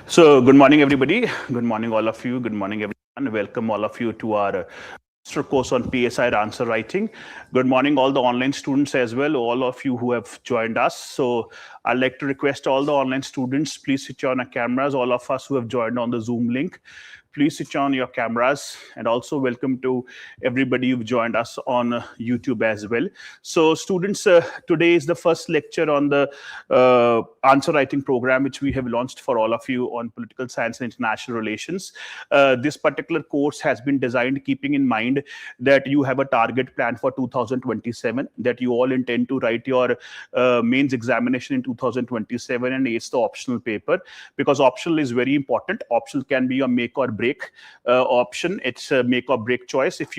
So, good morning, everybody. Good morning, all of you. Good morning, everyone. Welcome all of you to our master course on PSIR answer writing. Good morning, all the online students as well, all of you who have joined us. So, I'd like to request all the online students, please switch on your cameras. All of us who have joined on the Zoom link, please switch on your cameras, and also welcome to everybody who've joined us on YouTube as well. So students, today is the first lecture on the answer writing program which we have launched for all of you on political science and international relations. This particular course has been designed keeping in mind that you have a target plan for 2027, that you all intend to write your mains examination in 2027 and ace the optional paper, because optional is very important. Optional can be a make or break option. It's a make or break choice. If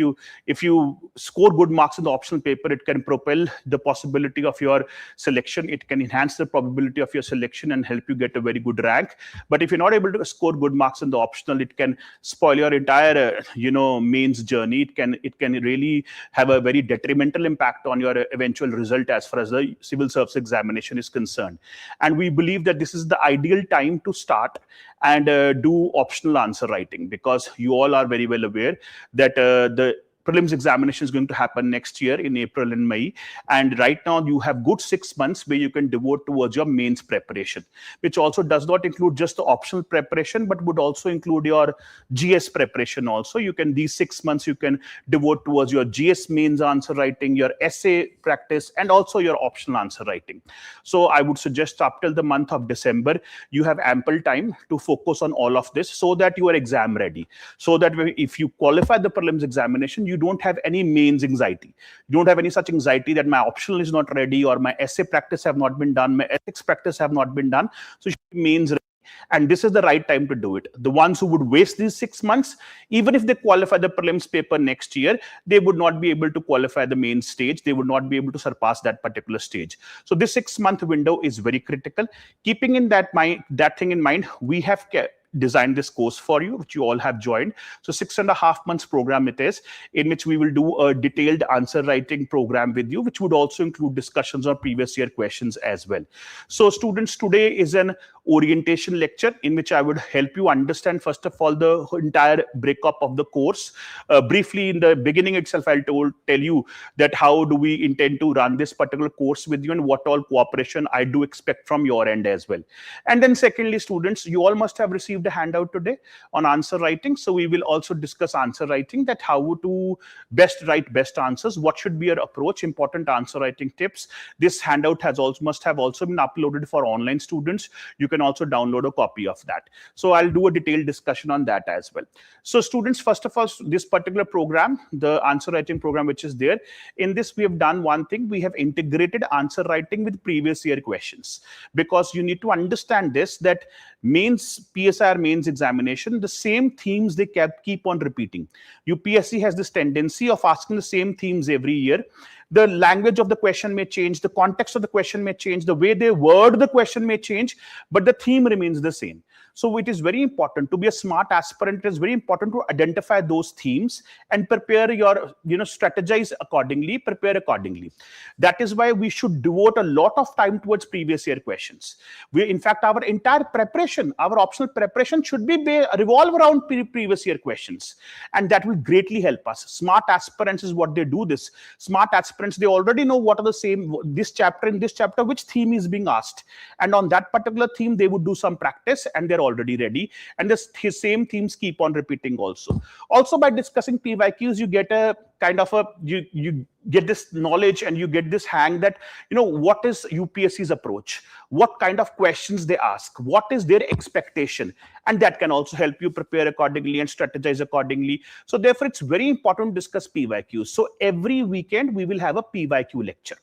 you score good marks in the optional paper, it can propel the possibility of your selection. It can enhance the probability of your selection and help you get a very good rank. But if you're not able to score good marks in the optional, it can spoil your entire mains journey. It can really have a very detrimental impact on your eventual result as far as the civil service examination is concerned. And we believe that this is the ideal time to start and do optional answer writing, because you all are very well aware that the prelims examination is going to happen next year in April and May. And right now you have good 6 months where you can devote towards your mains preparation, which also does not include just the optional preparation, but would also include your GS preparation also. These 6 months you can devote towards your GS mains answer writing, your essay practice, and also your optional answer writing. So I would suggest up till the month of December, you have ample time to focus on all of this so that you are exam ready. So that if you qualify the prelims examination, you don't have any mains anxiety. You don't have any such anxiety that my optional is not ready, or my essay practice have not been done, my ethics practice have not been done. So mains ready. And this is the right time to do it. The ones who would waste these 6 months, even if they qualify the prelims paper next year, they would not be able to qualify the main stage. They would not be able to surpass that particular stage. So this 6-month window is very critical. Keeping in that thing in mind, we have designed this course for you, which you all have joined. So 6.5 months program it is, in which we will do a detailed answer writing program with you, which would also include discussions on previous year questions as well. So students, today is an orientation lecture in which I would help you understand, first of all, the entire breakup of the course. Briefly, in the beginning itself, I'll tell you that how do we intend to run this particular course with you and what all cooperation I do expect from your end as well. And then secondly, students, you all must have received a handout today on answer writing. So we will also discuss answer writing, that how to best write best answers, what should be your approach, important answer writing tips. This handout must have also been uploaded for online students. You can also download a copy of that. So I'll do a detailed discussion on that as well. So students, first of all, this particular program, the answer writing program which is there, in this we have done one thing. We have integrated answer writing with previous year questions, because you need to understand this, that mains, PSIR mains examination, the same themes they keep on repeating. UPSC has this tendency of asking the same themes every year. The language of the question may change, the context of the question may change, the way they word the question may change, but the theme remains the same. So it is very important to be a smart aspirant. It is very important to identify those themes and prepare your, strategize accordingly, prepare accordingly. That is why we should devote a lot of time towards previous year questions. In fact, our entire preparation, our optional preparation should revolve around previous year questions. And that will greatly help us. Smart aspirants is what they do this. Smart aspirants, they already know what are the same, this chapter, in this chapter, which theme is being asked. And on that particular theme, they would do some practice and they're already ready, and his same themes keep on repeating also. Also, by discussing PYQs, you get a kind of you get this knowledge and you get this hang that, what is UPSC's approach, what kind of questions they ask, what is their expectation, and that can also help you prepare accordingly and strategize accordingly. So therefore, it's very important to discuss PYQs. So every weekend, we will have a PYQ lecture.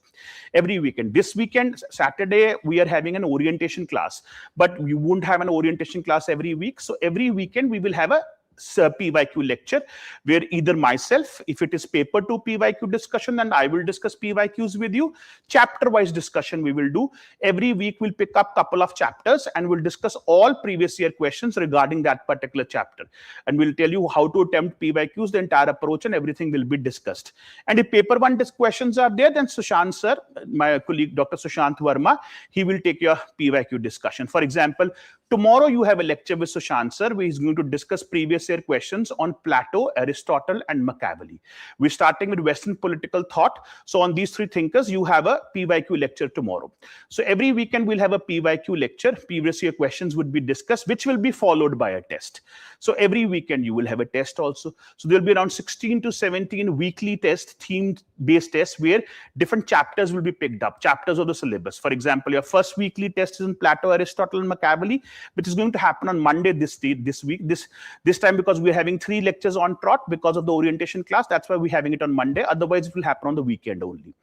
Every weekend. This weekend, Saturday, we are having an orientation class, but we won't have an orientation class every week. So every weekend, we will have a PYQ lecture, where either myself, if it is paper 2 PYQ discussion, and I will discuss PYQs with you. Chapter wise discussion we will do. Every week we'll pick up couple of chapters and we'll discuss all previous year questions regarding that particular chapter, and we'll tell you how to attempt PYQs, the entire approach, and everything will be discussed. And if paper 1 questions are there, then Sushant sir, my colleague Dr. Sushant Verma, he will take your PYQ discussion. For example, Tomorrow you have a lecture with Sushant sir, where he's going to discuss previous year questions on Plato, Aristotle, and Machiavelli. We're starting with Western political thought. So on these three thinkers, you have a PYQ lecture tomorrow. So every weekend we'll have a PYQ lecture. Previous year questions would be discussed, which will be followed by a test. So every weekend you will have a test also. So there'll be around 16 to 17 weekly tests, themed-based tests, where different chapters will be picked up, chapters of the syllabus. For example, your first weekly test is in Plato, Aristotle, and Machiavelli, which is going to happen on Monday this week. This time, because we're having 3 lectures on trot because of the orientation class, that's why we're having it on Monday. Otherwise, it will happen on the weekend only.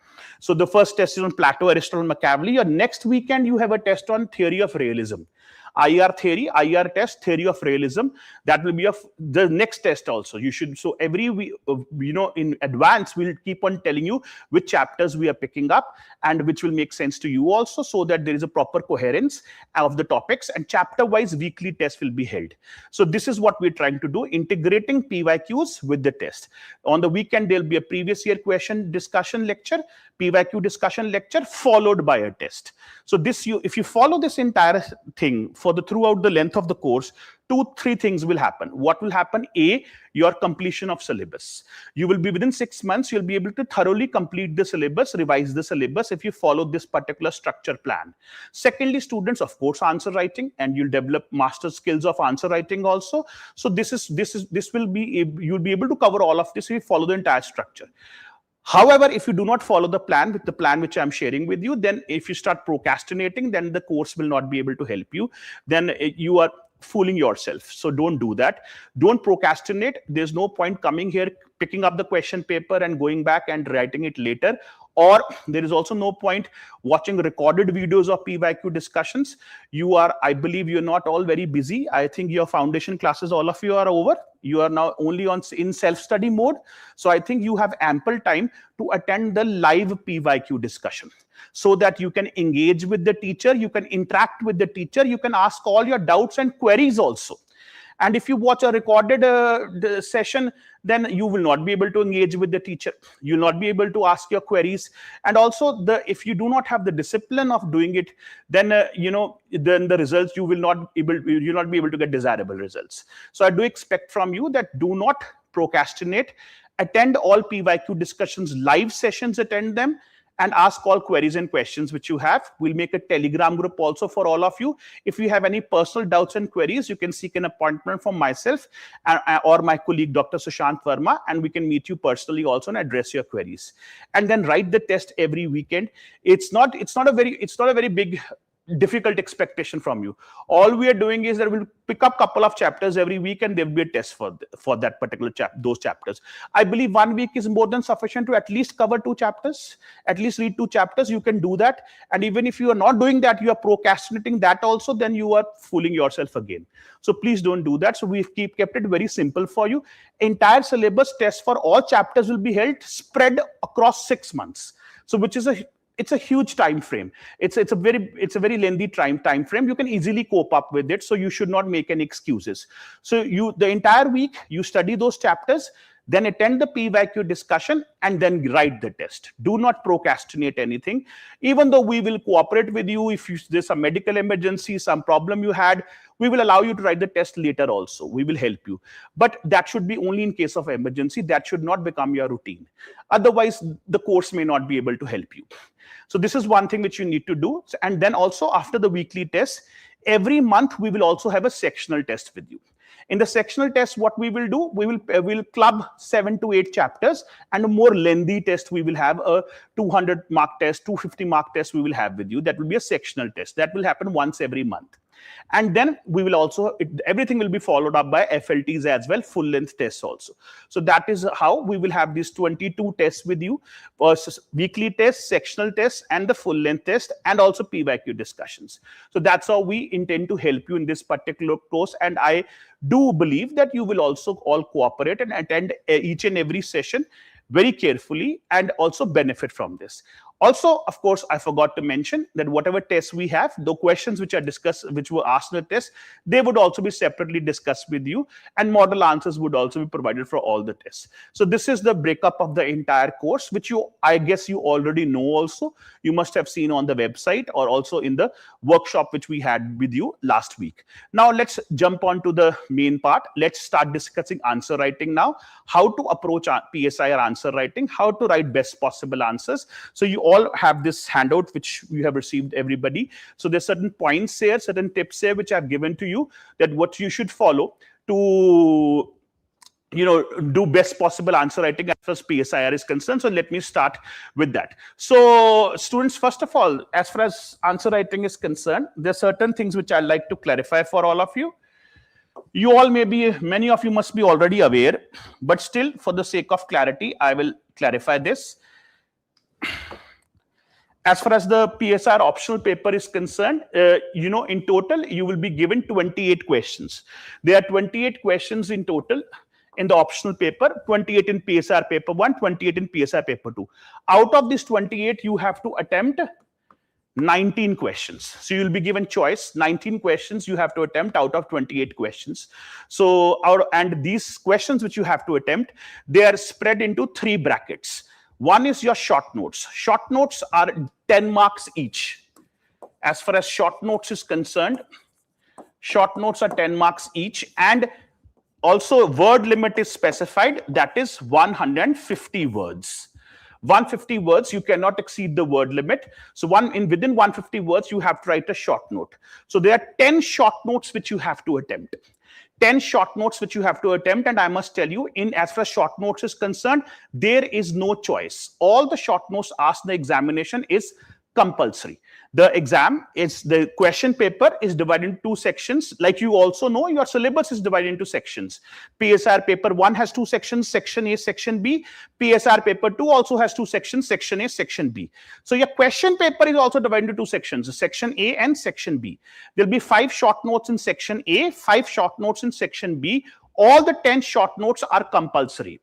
So the first test is on Plato, Aristotle, and Machiavelli. Your next weekend, you have a test on theory of realism. IR theory, IR test, theory of realism. That will be the next test also. You should, so every week, in advance, we'll keep on telling you which chapters we are picking up and which will make sense to you also, so that there is a proper coherence of the topics, and chapter-wise weekly tests will be held. So this is what we're trying to do, integrating PYQs with the test. On the weekend, there'll be a previous year question discussion lecture, PYQ discussion lecture, followed by a test. So this, if you follow this entire thing throughout the length of the course, 2-3 things will happen. What will happen? A, your completion of syllabus. You will be within 6 months, you'll be able to thoroughly complete the syllabus, revise the syllabus if you follow this particular structure plan. Secondly, students, of course, answer writing, and you'll develop master skills of answer writing also. So you'll be able to cover all of this if you follow the entire structure. However, if you do not follow the plan which I'm sharing with you, then if you start procrastinating, then the course will not be able to help you. Then you are fooling yourself. So don't do that. Don't procrastinate. There's no point coming here, picking up the question paper and going back and writing it later. Or there is also no point watching recorded videos of PYQ discussions. I believe you're not all very busy. I think your foundation classes, all of you are over. You are now only in self-study mode. So I think you have ample time to attend the live PYQ discussion, so that you can engage with the teacher, you can interact with the teacher, you can ask all your doubts and queries also. And if you watch a recorded session, then you will not be able to engage with the teacher. You will not be able to ask your queries. And also, if you do not have the discipline of doing it, then then the results you will not be able to get desirable results. So I do expect from you that do not procrastinate. Attend all PYQ discussions, live sessions, attend them, and ask all queries and questions which you have. We'll make a Telegram group also for all of you. If you have any personal doubts and queries, you can seek an appointment from myself or my colleague, Dr. Sushant Verma, and we can meet you personally also and address your queries. And then write the test every weekend. It's not a very big difficult expectation from you. All we are doing is that we'll pick up a couple of chapters every week, and there'll be a test for that particular those chapters. I believe 1 week is more than sufficient to at least cover 2 chapters, at least read 2 chapters. You can do that. And even if you are not doing that, you are procrastinating that also, then you are fooling yourself again. So please don't do that. So we've kept it very simple for you. Entire syllabus test for all chapters will be held spread across 6 months. So which is it's a huge time frame. It's a very lengthy time frame. You can easily cope up with it, so you should not make any excuses. So the entire week you study those chapters, then attend the PYQ discussion, and then write the test. Do not procrastinate anything. Even though we will cooperate with you, if there's a medical emergency, some problem you had, we will allow you to write the test later also. We will help you. But that should be only in case of emergency. That should not become your routine. Otherwise, the course may not be able to help you. So this is one thing which you need to do. And then also, after the weekly test, every month we will also have a sectional test with you. In the sectional test, what we will do, we'll club 7 to 8 chapters, and a more lengthy test we will have, a 200 mark test, 250 mark test we will have with you. That will be a sectional test. That will happen once every month. And then we will also, everything will be followed up by FLTs as well, full length tests also. So that is how we will have these 22 tests with you, weekly tests, sectional tests, and the full length test, and also PYQ discussions. So that's how we intend to help you in this particular course. And I do believe that you will also all cooperate and attend each and every session very carefully and also benefit from this. Also, of course, I forgot to mention that whatever tests we have, the questions which are discussed, which were asked in the test, they would also be separately discussed with you, and model answers would also be provided for all the tests. So this is the breakup of the entire course, which I guess you already know also. You must have seen on the website or also in the workshop which we had with you last week. Now let's jump on to the main part. Let's start discussing answer writing now. How to approach PSIR answer writing, how to write best possible answers. So you all have this handout which you have received, everybody. So there's certain points here, certain tips here which I've given to you, that what you should follow to do best possible answer writing as far as PSIR is concerned. So let me start with that. So students, first of all, as far as answer writing is concerned, there are certain things which I'd like to clarify for all of you. You all many of you must be already aware, but still for the sake of clarity, I will clarify this. As far as the PSIR optional paper is concerned, in total, you will be given 28 questions. There are 28 questions in total in the optional paper, 28 in PSIR paper 1, 28 in PSIR paper 2. Out of these 28, you have to attempt 19 questions. So you'll be given choice, 19 questions you have to attempt out of 28 questions. So and these questions which you have to attempt, they are spread into 3 brackets. One is your short notes. Short notes are 10 marks each. As far as short notes is concerned, short notes are 10 marks each, and also word limit is specified, that is 150 words. 150 words, you cannot exceed the word limit. So within 150 words, you have to write a short note. So there are 10 short notes which you have to attempt. 10 short notes which you have to attempt, and I must tell you, as far as short notes is concerned, there is no choice. All the short notes asked in the examination is compulsory. The question paper is divided into 2 sections. Like you also know, your syllabus is divided into sections. PSIR paper 1 has 2 sections, section A, section B. PSIR paper 2 also has 2 sections, section A, section B. So your question paper is also divided into 2 sections, section A and section B. There'll be 5 short notes in section A, 5 short notes in section B. All the 10 short notes are compulsory.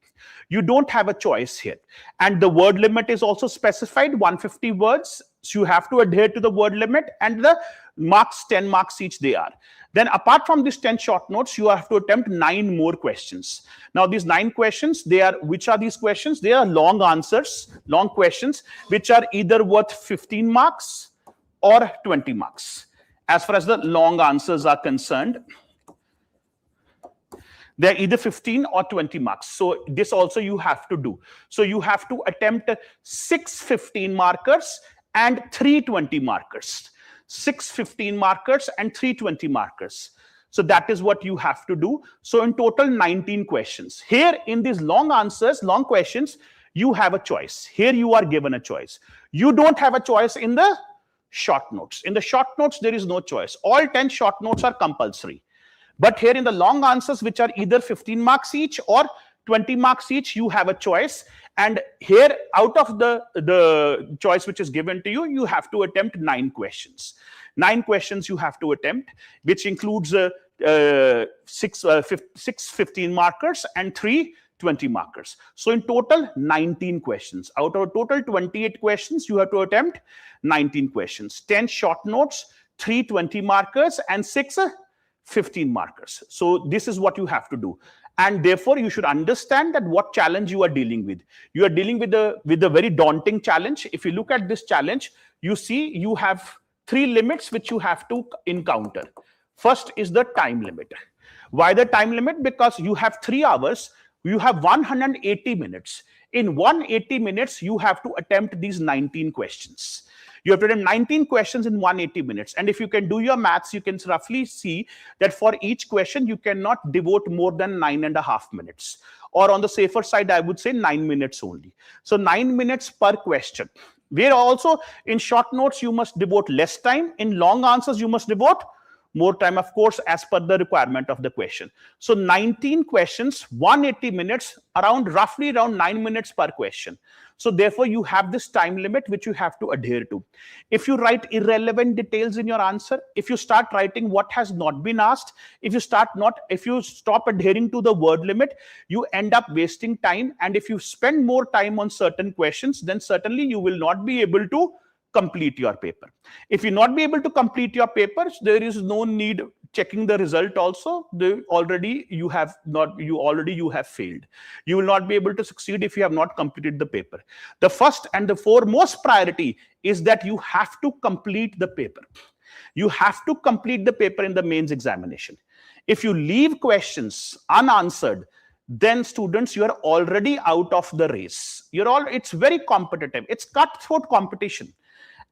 You don't have a choice here. And the word limit is also specified, 150 words. So you have to adhere to the word limit, and the marks, 10 marks each they are. Then apart from these 10 short notes, you have to attempt 9 more questions. Now these 9 questions, which are these questions? They are long answers, long questions, which are either worth 15 marks or 20 marks. As far as the long answers are concerned, they're either 15 or 20 marks. So this also you have to do. So you have to attempt 6 15 markers and 3 20 markers. 6 15 markers and 3 20 markers. So that is what you have to do. So in total, 19 questions. Here in these long answers, long questions, you have a choice. Here you are given a choice. You don't have a choice in the short notes. In the short notes, there is no choice. All 10 short notes are compulsory. But here in the long answers, which are either 15 marks each or 20 marks each, you have a choice. And here, out of the choice which is given to you, you have to attempt 9 questions. 9 questions you have to attempt, which includes 6 15 markers and 3 20 markers. So in total, 19 questions. Out of total 28 questions, you have to attempt 19 questions. 10 short notes, 3 20 markers, and 6 15 markers. So this is what you have to do. And therefore, you should understand that what challenge you are dealing with. You are dealing with a very daunting challenge. If you look at this challenge, you see you have 3 limits which you have to encounter. First is the time limit. Why the time limit? Because you have 3 hours, you have 180 minutes. In 180 minutes, you have to attempt these 19 questions. You have to attempt 19 questions in 180 minutes. And if you can do your maths, you can roughly see that for each question, you cannot devote more than 9.5 minutes. Or on the safer side, I would say 9 minutes only. So 9 minutes per question. Where also in short notes, you must devote less time. In long answers, you must devote More time, of course, as per the requirement of the question. So 19 questions, 180 minutes, roughly around 9 minutes per question. So therefore, you have this time limit which you have to adhere to. If you write irrelevant details in your answer, if you start writing what has not been asked, if you stop adhering to the word limit, you end up wasting time. And if you spend more time on certain questions, then certainly you will not be able to complete your paper. If you not be able to complete your papers, there is no need checking the result also. You have failed. You will not be able to succeed if you have not completed the paper. The first and the foremost priority is that you have to complete the paper. You have to complete the paper in the mains examination. If you leave questions unanswered, then students, you are already out of the race. It's very competitive. It's cutthroat competition.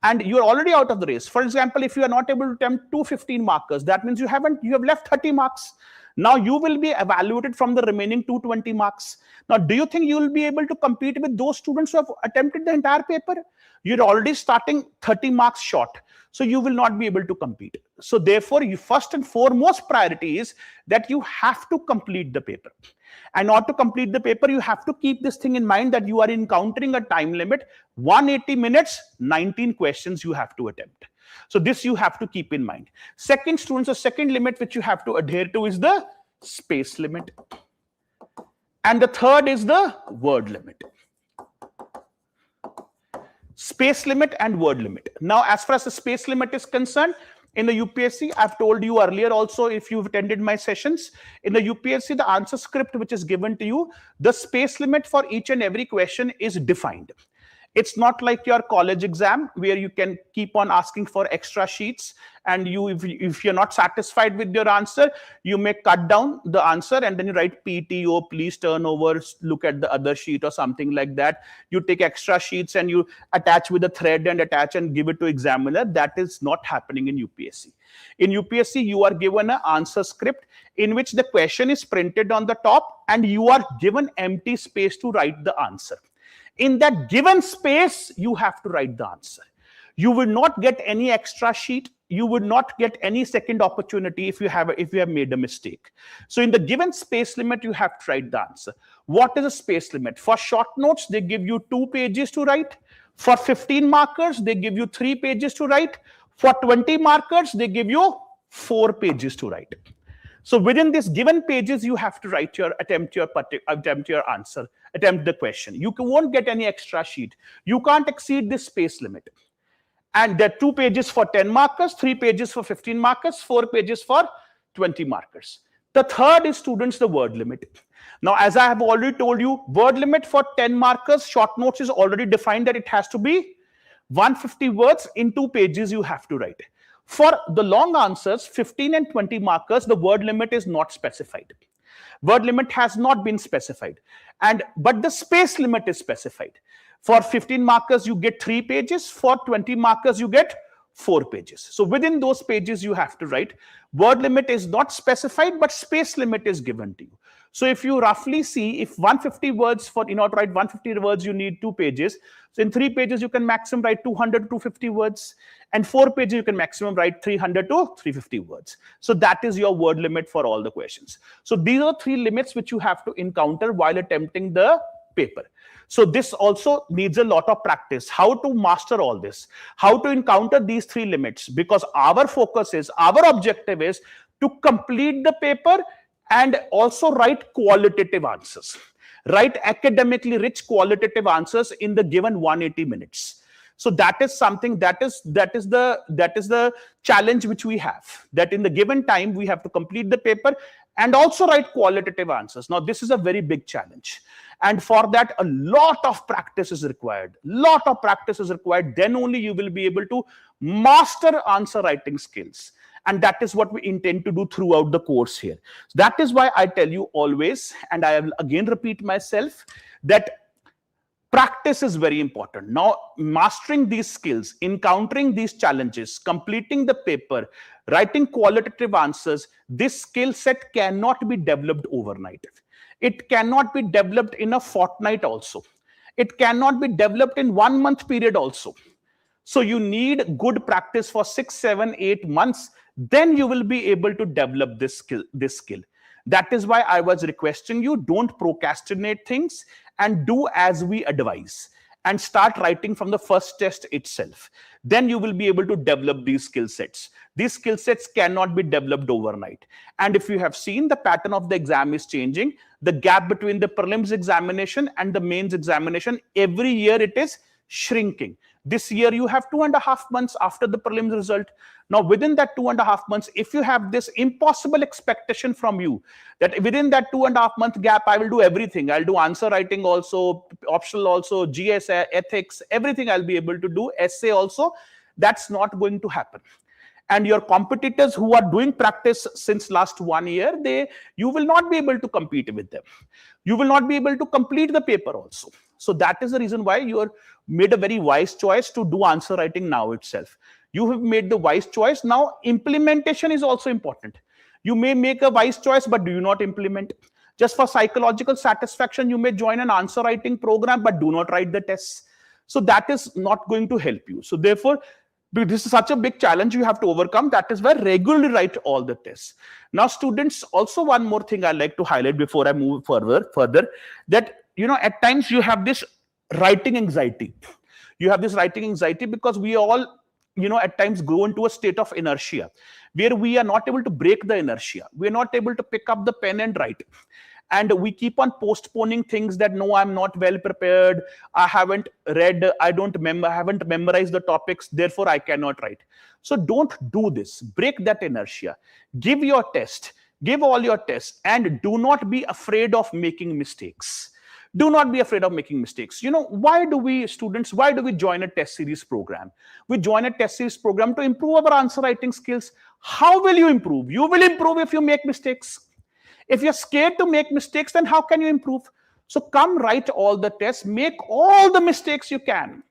And you're already out of the race. For example, if you are not able to attempt 215 markers, that means you have left 30 marks. Now you will be evaluated from the remaining 220 marks. Now, do you think you will be able to compete with those students who have attempted the entire paper? You're already starting 30 marks short. So you will not be able to compete. So therefore, your first and foremost priority is that you have to complete the paper. And not to complete the paper, you have to keep this thing in mind that you are encountering a time limit, 180 minutes, 19 questions you have to attempt. So this you have to keep in mind. Second, students, the second limit which you have to adhere to is the space limit. And the third is the word limit. Space limit and word limit. Now, as far as the space limit is concerned, in the UPSC, I've told you earlier also, if you've attended my sessions, in the UPSC, the answer script which is given to you, the space limit for each and every question is defined. It's not like your college exam where you can keep on asking for extra sheets, and if you're not satisfied with your answer, you may cut down the answer and then you write PTO, please turn over, look at the other sheet or something like that. You take extra sheets and you attach with a thread and attach and give it to examiner. That is not happening in UPSC. In UPSC, you are given an answer script in which the question is printed on the top and you are given empty space to write the answer. In that given space, you have to write the answer. You will not get any extra sheet. You would not get any second opportunity if you have made a mistake. So in the given space limit, you have to write the answer. What is a space limit? For short notes, they give you 2 pages to write. For 15 markers, they give you 3 pages to write. For 20 markers, they give you 4 pages to write. So within this given pages, you have to write attempt your answer, attempt the question. You won't get any extra sheet. You can't exceed this space limit. And there are 2 pages for 10 markers, 3 pages for 15 markers, 4 pages for 20 markers. The third is, students, the word limit. Now, as I have already told you, word limit for 10 markers, short notes is already defined that it has to be 150 words in 2 pages you have to write. For the long answers, 15 and 20 markers, the word limit is not specified. Word limit has not been specified. But the space limit is specified. For 15 markers, you get 3 pages. For 20 markers, you get 4 pages. So within those pages, you have to write. Word limit is not specified, but space limit is given to you. So if you roughly see, if 150 words, in order to write 150 words, you need 2 pages. So in 3 pages, you can maximum write 200 to 250 words. And 4 pages, you can maximum write 300 to 350 words. So that is your word limit for all the questions. So these are 3 limits which you have to encounter while attempting the paper. So this also needs a lot of practice. How to master all this? How to encounter these 3 limits? Because our objective is to complete the paper and also write qualitative answers. Write academically rich qualitative answers in the given 180 minutes. So that is something that is the challenge which we have. That in the given time we have to complete the paper and also write qualitative answers. Now this is a very big challenge. And for that, a lot of practice is required. Then only you will be able to master answer writing skills. And that is what we intend to do throughout the course here. That is why I tell you always, and I will again repeat myself, that practice is very important. Now, mastering these skills, encountering these challenges, completing the paper, writing qualitative answers, this skill set cannot be developed overnight. It cannot be developed in a fortnight also. It cannot be developed in 1 month period also. So you need good practice for 6, 7, 8 months. then you will be able to develop this skill. That is why I was requesting you, don't procrastinate things and do as we advise and start writing from the first test itself. Then you will be able to develop these skill sets. These skill sets cannot be developed overnight. And if you have seen, the pattern of the exam is changing. The gap between the prelims examination and the mains examination, every year it is shrinking. This year you have 2.5 months after the prelims result. Now within that 2.5 months, if you have this impossible expectation from you that within that 2.5 month gap I will do everything, I'll do answer writing also, optional also, GS, ethics, everything I'll be able to do, essay also, that's not going to happen. And your competitors who are doing practice since last 1 year, you will not be able to compete with them. You will not be able to complete the paper also. So that is the reason why you are made a very wise choice to do answer writing now itself. You have made the wise choice. Now implementation is also important. You may make a wise choice, but do you not implement? Just for psychological satisfaction, you may join an answer writing program, but do not write the tests. So that is not going to help you. So therefore, this is such a big challenge you have to overcome. That is why regularly write all the tests. Now, students, also one more thing I like to highlight before I move further, that at times you have this writing anxiety. You have this writing anxiety because we all, at times go into a state of inertia where we are not able to break the inertia. We are not able to pick up the pen and write. And we keep on postponing things that, no, I'm not well prepared. I haven't read. I haven't memorized the topics. Therefore, I cannot write. So don't do this. Break that inertia. Give your test. Give all your tests. And do not be afraid of making mistakes. Do not be afraid of making mistakes. Why do we join a test series program? We join a test series program to improve our answer writing skills. How will you improve? You will improve if you make mistakes. If you're scared to make mistakes, then how can you improve? So come write all the tests, make all the mistakes you can.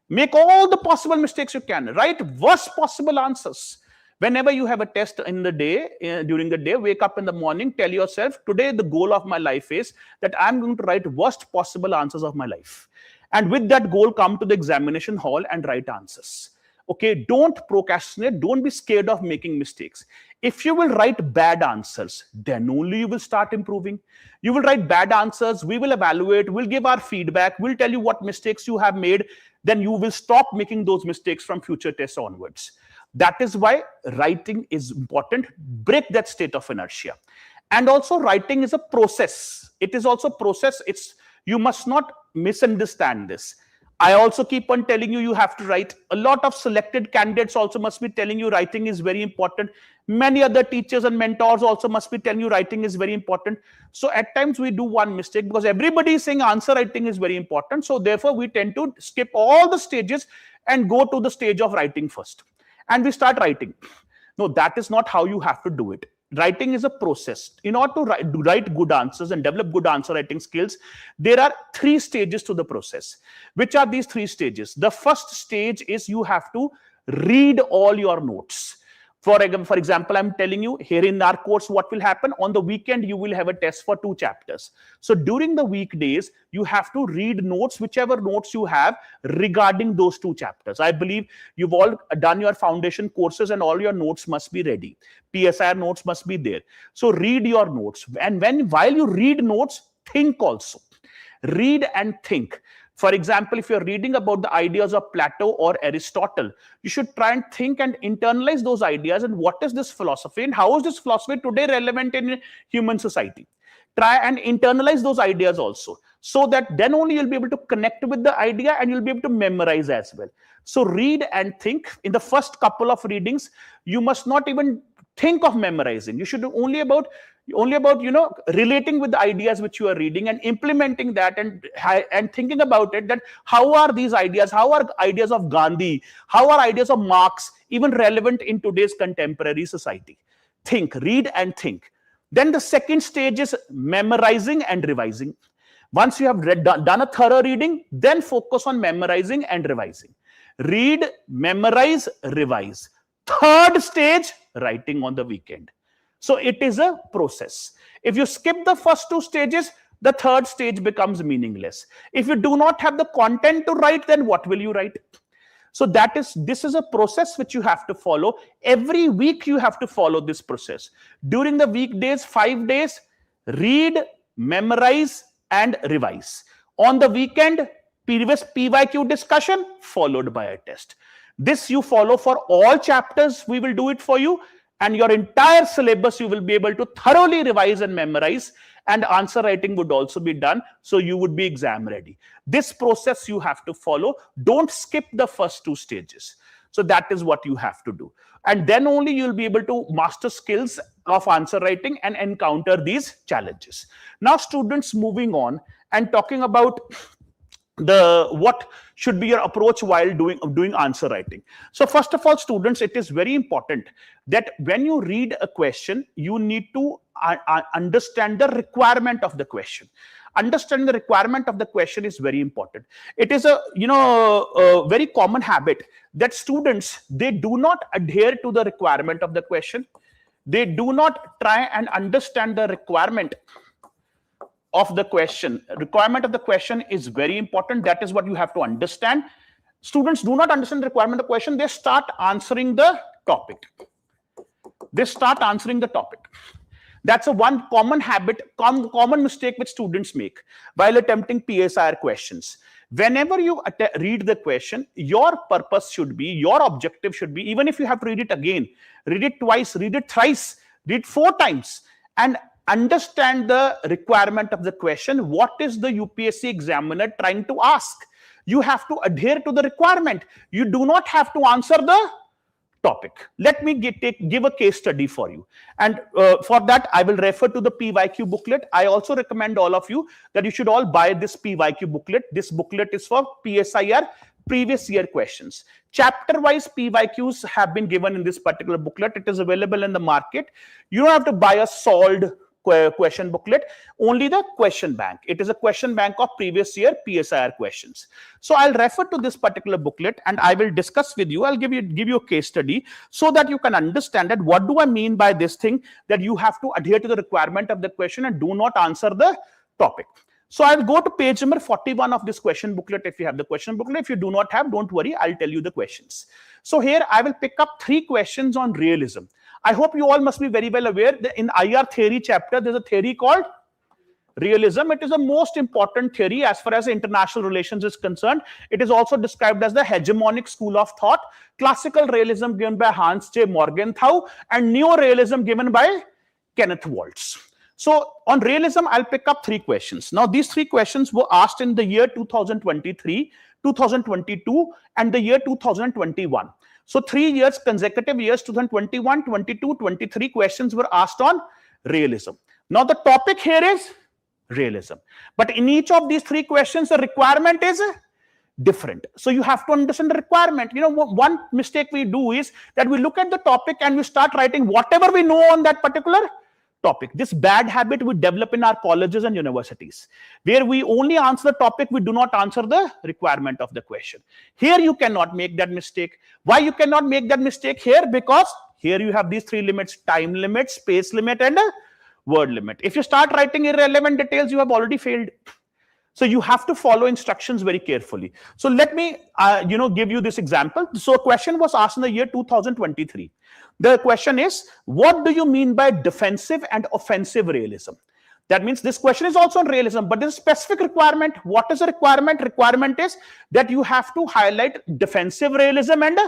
Make all the possible mistakes you can. Write worst possible answers. Whenever you have a test in the day, during the day, wake up in the morning, tell yourself, today the goal of my life is that I'm going to write worst possible answers of my life. And with that goal, come to the examination hall and write answers. Okay, don't procrastinate. Don't be scared of making mistakes. If you will write bad answers, then only you will start improving. You will write bad answers. We will evaluate. We'll give our feedback. We'll tell you what mistakes you have made. Then you will stop making those mistakes from future tests onwards. That is why writing is important. Break that state of inertia. And also, writing is a process. It is also a process. You must not misunderstand this. I also keep on telling you, you have to write. A lot of selected candidates also must be telling you writing is very important. Many other teachers and mentors also must be telling you writing is very important. So at times we do one mistake because everybody is saying answer writing is very important. So therefore we tend to skip all the stages and go to the stage of writing first. And we start writing. No, that is not how you have to do it. Writing is a process. In order to write good answers and develop good answer writing skills, there are 3 stages to the process. Which are these 3 stages? The first stage is you have to read all your notes. For example, I'm telling you here in our course, what will happen on the weekend, you will have a test for 2 chapters. So during the weekdays, you have to read notes, whichever notes you have regarding those 2 chapters. I believe you've all done your foundation courses and all your notes must be ready. PSIR notes must be there. So read your notes. And while you read notes, think also. Read and think. For example, if you're reading about the ideas of Plato or Aristotle, you should try and think and internalize those ideas and what is this philosophy and how is this philosophy today relevant in human society. Try and internalize those ideas also, so that then only you'll be able to connect with the idea and you'll be able to memorize as well. So read and think. In the first couple of readings, you must not even think of memorizing. You should only about relating with the ideas which you are reading and implementing that and thinking about it, that how are these ideas, how are ideas of Gandhi, how are ideas of Marx even relevant in today's contemporary society. Think, read and think. Then the second stage is memorizing and revising. Once you have done a thorough reading, then focus on memorizing and revising. Read, memorize, revise. Third stage, writing on the weekend. So it is a process. If you skip the first 2 stages, the third stage becomes meaningless. If you do not have the content to write, then what will you write? So this is a process which you have to follow. Every week you have to follow this process. During the weekdays, 5 days, read, memorize, and revise. On the weekend, previous PYQ discussion followed by a test. This you follow for all chapters. We will do it for you, and your entire syllabus you will be able to thoroughly revise and memorize, and answer writing would also be done, so you would be exam ready. This process you have to follow. Don't skip the first 2 stages. So that is what you have to do, and then only you will be able to master skills of answer writing and encounter these challenges. Now students, moving on and talking about what should be your approach while doing answer writing. So first of all, students, it is very important that when you read a question, you need to understand the requirement of the question. Understanding the requirement of the question is very important. It is a very common habit that students, they do not adhere to the requirement of the question. They do not try and understand the requirement of the question. Requirement of the question is very important. That is what you have to understand. Students do not understand the requirement of the question. They start answering the topic. That's a one common habit, common mistake which students make while attempting PSIR questions. Whenever you read the question, your purpose should be, your objective should be, even if you have to read it again, read it twice, read it thrice, read 4 times, and understand the requirement of the question. What is the UPSC examiner trying to ask? You have to adhere to the requirement. You do not have to answer the topic. Let me give a case study for you. And for that, I will refer to the PYQ booklet. I also recommend all of you that you should all buy this PYQ booklet. This booklet is for PSIR, previous year questions. Chapter-wise PYQs have been given in this particular booklet. It is available in the market. You don't have to buy a solved question booklet, only the question bank. It is a question bank of previous year PSIR questions. So I'll refer to this particular booklet and I will discuss with you. I'll give you a case study so that you can understand that what do I mean by this thing, that you have to adhere to the requirement of the question and do not answer the topic. So I'll go to page number 41 of this question booklet if you have the question booklet. If you do not have, don't worry, I'll tell you the questions. So here I will pick up 3 questions on realism. I hope you all must be very well aware that in IR theory chapter, there's a theory called realism. It is the most important theory as far as international relations is concerned. It is also described as the hegemonic school of thought. Classical realism given by Hans J. Morgenthau and Neo-Realism given by Kenneth Waltz. So on realism, I'll pick up 3 questions. Now, these 3 questions were asked in the year 2023, 2022, and the year 2021. So 3 years, consecutive years, 2021, 22, 23 questions were asked on realism. Now the topic here is realism. But in each of these 3 questions, the requirement is different. So you have to understand the requirement. You know, one mistake we do is that we look at the topic and we start writing whatever we know on that particular topic. This bad habit we develop in our colleges and universities, where we only answer the topic, we do not answer the requirement of the question. Here you cannot make that mistake. Why you cannot make that mistake here? Because here you have these 3 limits: time limit, space limit, and a word limit. If you start writing irrelevant details, you have already failed. So you have to follow instructions very carefully. So let me give you this example. So a question was asked in the year 2023. The question is, what do you mean by defensive and offensive realism? That means this question is also on realism, but there's a specific requirement. What is the requirement? Requirement is that you have to highlight defensive realism and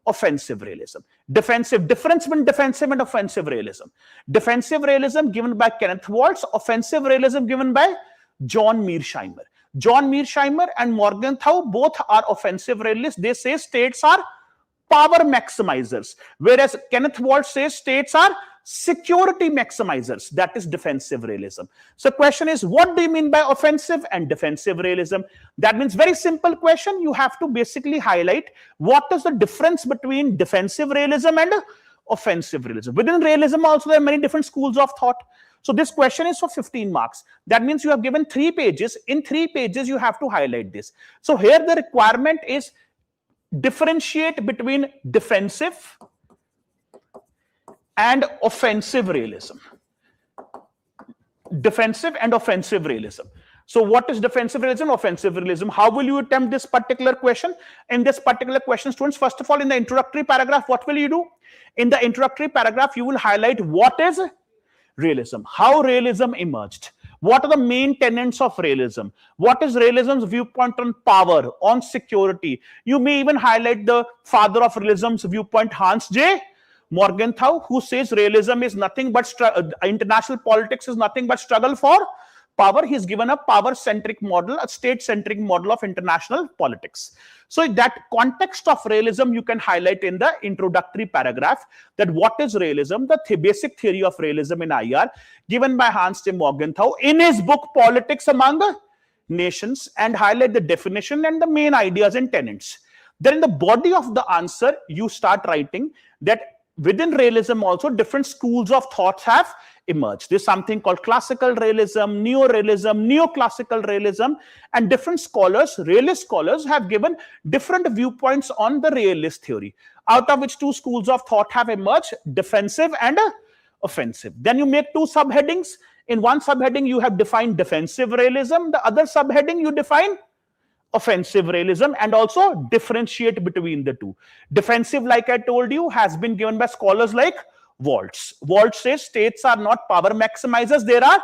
offensive realism. Defensive, difference between defensive and offensive realism. Defensive realism given by Kenneth Waltz, offensive realism given by John Mearsheimer. John Mearsheimer and Morgenthau both are offensive realists. They say states are power maximizers, whereas Kenneth Waltz says states are security maximizers. That is defensive realism. So question is, what do you mean by offensive and defensive realism? That means very simple question. You have to basically highlight what is the difference between defensive realism and offensive realism. Within realism also there are many different schools of thought. So this question is for 15 marks. That means you have given 3 pages. In 3 pages, you have to highlight this. So here the requirement is differentiate between defensive and offensive realism. Defensive and offensive realism. So what is defensive realism, offensive realism? How will you attempt this particular question? In this particular question, students, first of all, in the introductory paragraph, what will you do? In the introductory paragraph, you will highlight what is realism, how realism emerged, what are the main tenets of realism, what is realism's viewpoint on power, on security. You may even highlight the father of realism's viewpoint, Hans J. Morgenthau, who says realism is nothing but international politics is nothing but struggle for power. He's given a power-centric model, a state-centric model of international politics. So that context of realism you can highlight in the introductory paragraph, that what is realism, the basic theory of realism in IR, given by Hans J. Morgenthau in his book Politics Among Nations, and highlight the definition and the main ideas and tenets. Then in the body of the answer, you start writing that within realism also different schools of thoughts have emerged. There's something called classical realism, neo-realism, neoclassical realism, and different scholars, realist scholars, have given different viewpoints on the realist theory, out of which two schools of thought have emerged, defensive and offensive. Then you make two subheadings. In one subheading, you have defined defensive realism. The other subheading, you define offensive realism, and also differentiate between the two. Defensive, like I told you, has been given by scholars like Waltz. Waltz says states are not power maximizers, they are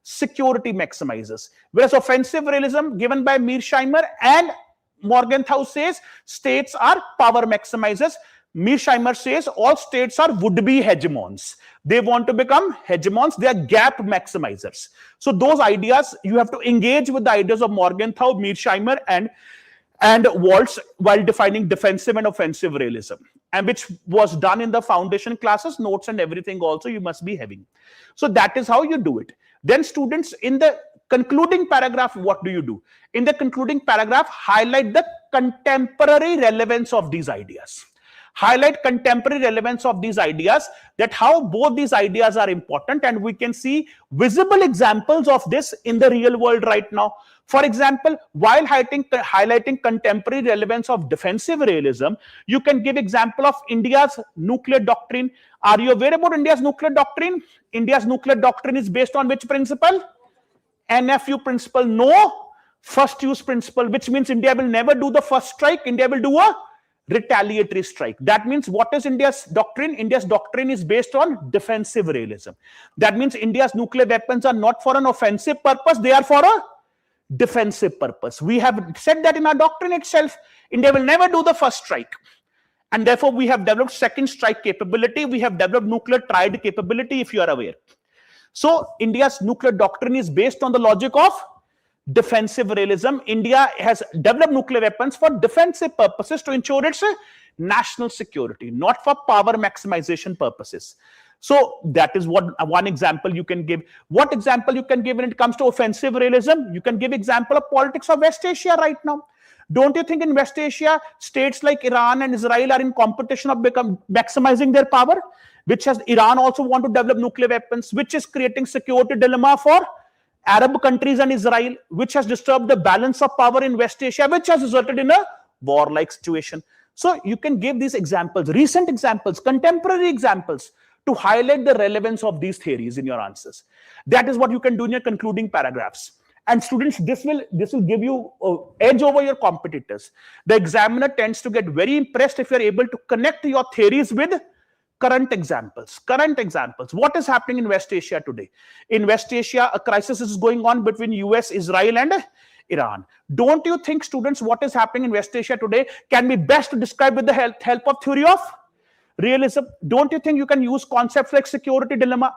security maximizers. Whereas offensive realism, given by Mearsheimer and Morgenthau, says states are power maximizers. Mearsheimer says all states are would-be hegemons. They want to become hegemons. They are gap maximizers. So those ideas, you have to engage with the ideas of Morgenthau, Mearsheimer, and Waltz while defining defensive and offensive realism, and which was done in the foundation classes, notes and everything also you must be having. So that is how you do it. Then students, in the concluding paragraph, what do you do? In the concluding paragraph, highlight the contemporary relevance of these ideas. Highlight contemporary relevance of these ideas, that how both these ideas are important, and we can see visible examples of this in the real world right now. For example, while highlighting contemporary relevance of defensive realism, you can give example of India's nuclear doctrine. Are you aware about India's nuclear doctrine? India's nuclear doctrine is based on which principle? NFU principle, no first use principle, which means India will never do the first strike. India will do a retaliatory strike. That means what is India's doctrine? India's doctrine is based on defensive realism. That means India's nuclear weapons are not for an offensive purpose, they are for a defensive purpose. We have said that in our doctrine itself. India will never do the first strike, and therefore we have developed second strike capability. We have developed nuclear triad capability, if you are aware. So India's nuclear doctrine is based on the logic of defensive realism. India has developed nuclear weapons for defensive purposes to ensure its national security, not for power maximization purposes. So that is what one example you can give. What example you can give when it comes to offensive realism? You can give example of politics of West Asia right now. Don't you think in West Asia, states like Iran and Israel are in competition of maximizing their power? Which has Iran also want to develop nuclear weapons, which is creating security dilemma for Arab countries and Israel, which has disturbed the balance of power in West Asia, which has resulted in a war-like situation. So you can give these examples, recent examples, contemporary examples, to highlight the relevance of these theories in your answers. That is what you can do in your concluding paragraphs. And students, this will give you edge over your competitors. The examiner tends to get very impressed if you're able to connect your theories with current examples. What is happening in West Asia today? In West Asia, a crisis is going on between US, Israel, and Iran. Don't you think, students, what is happening in West Asia today can be best described with the help of theory of realism? Don't you think you can use concepts like security dilemma,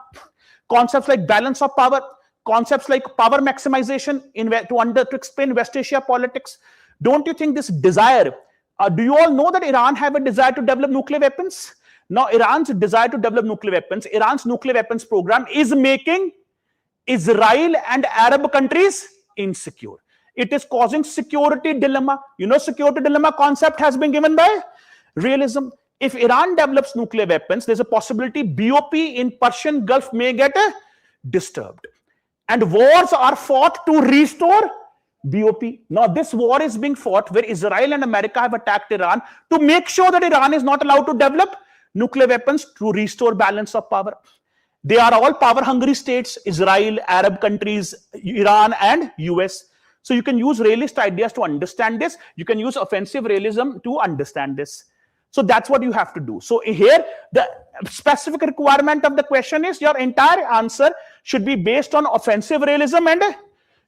concepts like balance of power, concepts like power maximization to explain West Asia politics? Don't you think this desire, do you all know that Iran have a desire to develop nuclear weapons? Now, Iran's desire to develop nuclear weapons, Iran's nuclear weapons program is making Israel and Arab countries insecure. It is causing security dilemma. You know, security dilemma concept has been given by realism. If Iran develops nuclear weapons, there's a possibility BOP in Persian Gulf may get disturbed. And wars are fought to restore BOP. Now, this war is being fought where Israel and America have attacked Iran to make sure that Iran is not allowed to develop nuclear weapons to restore balance of power. They are all power-hungry states, Israel, Arab countries, Iran, and US. So you can use realist ideas to understand this. You can use offensive realism to understand this. So that's what you have to do. So here, the specific requirement of the question is your entire answer should be based on offensive realism and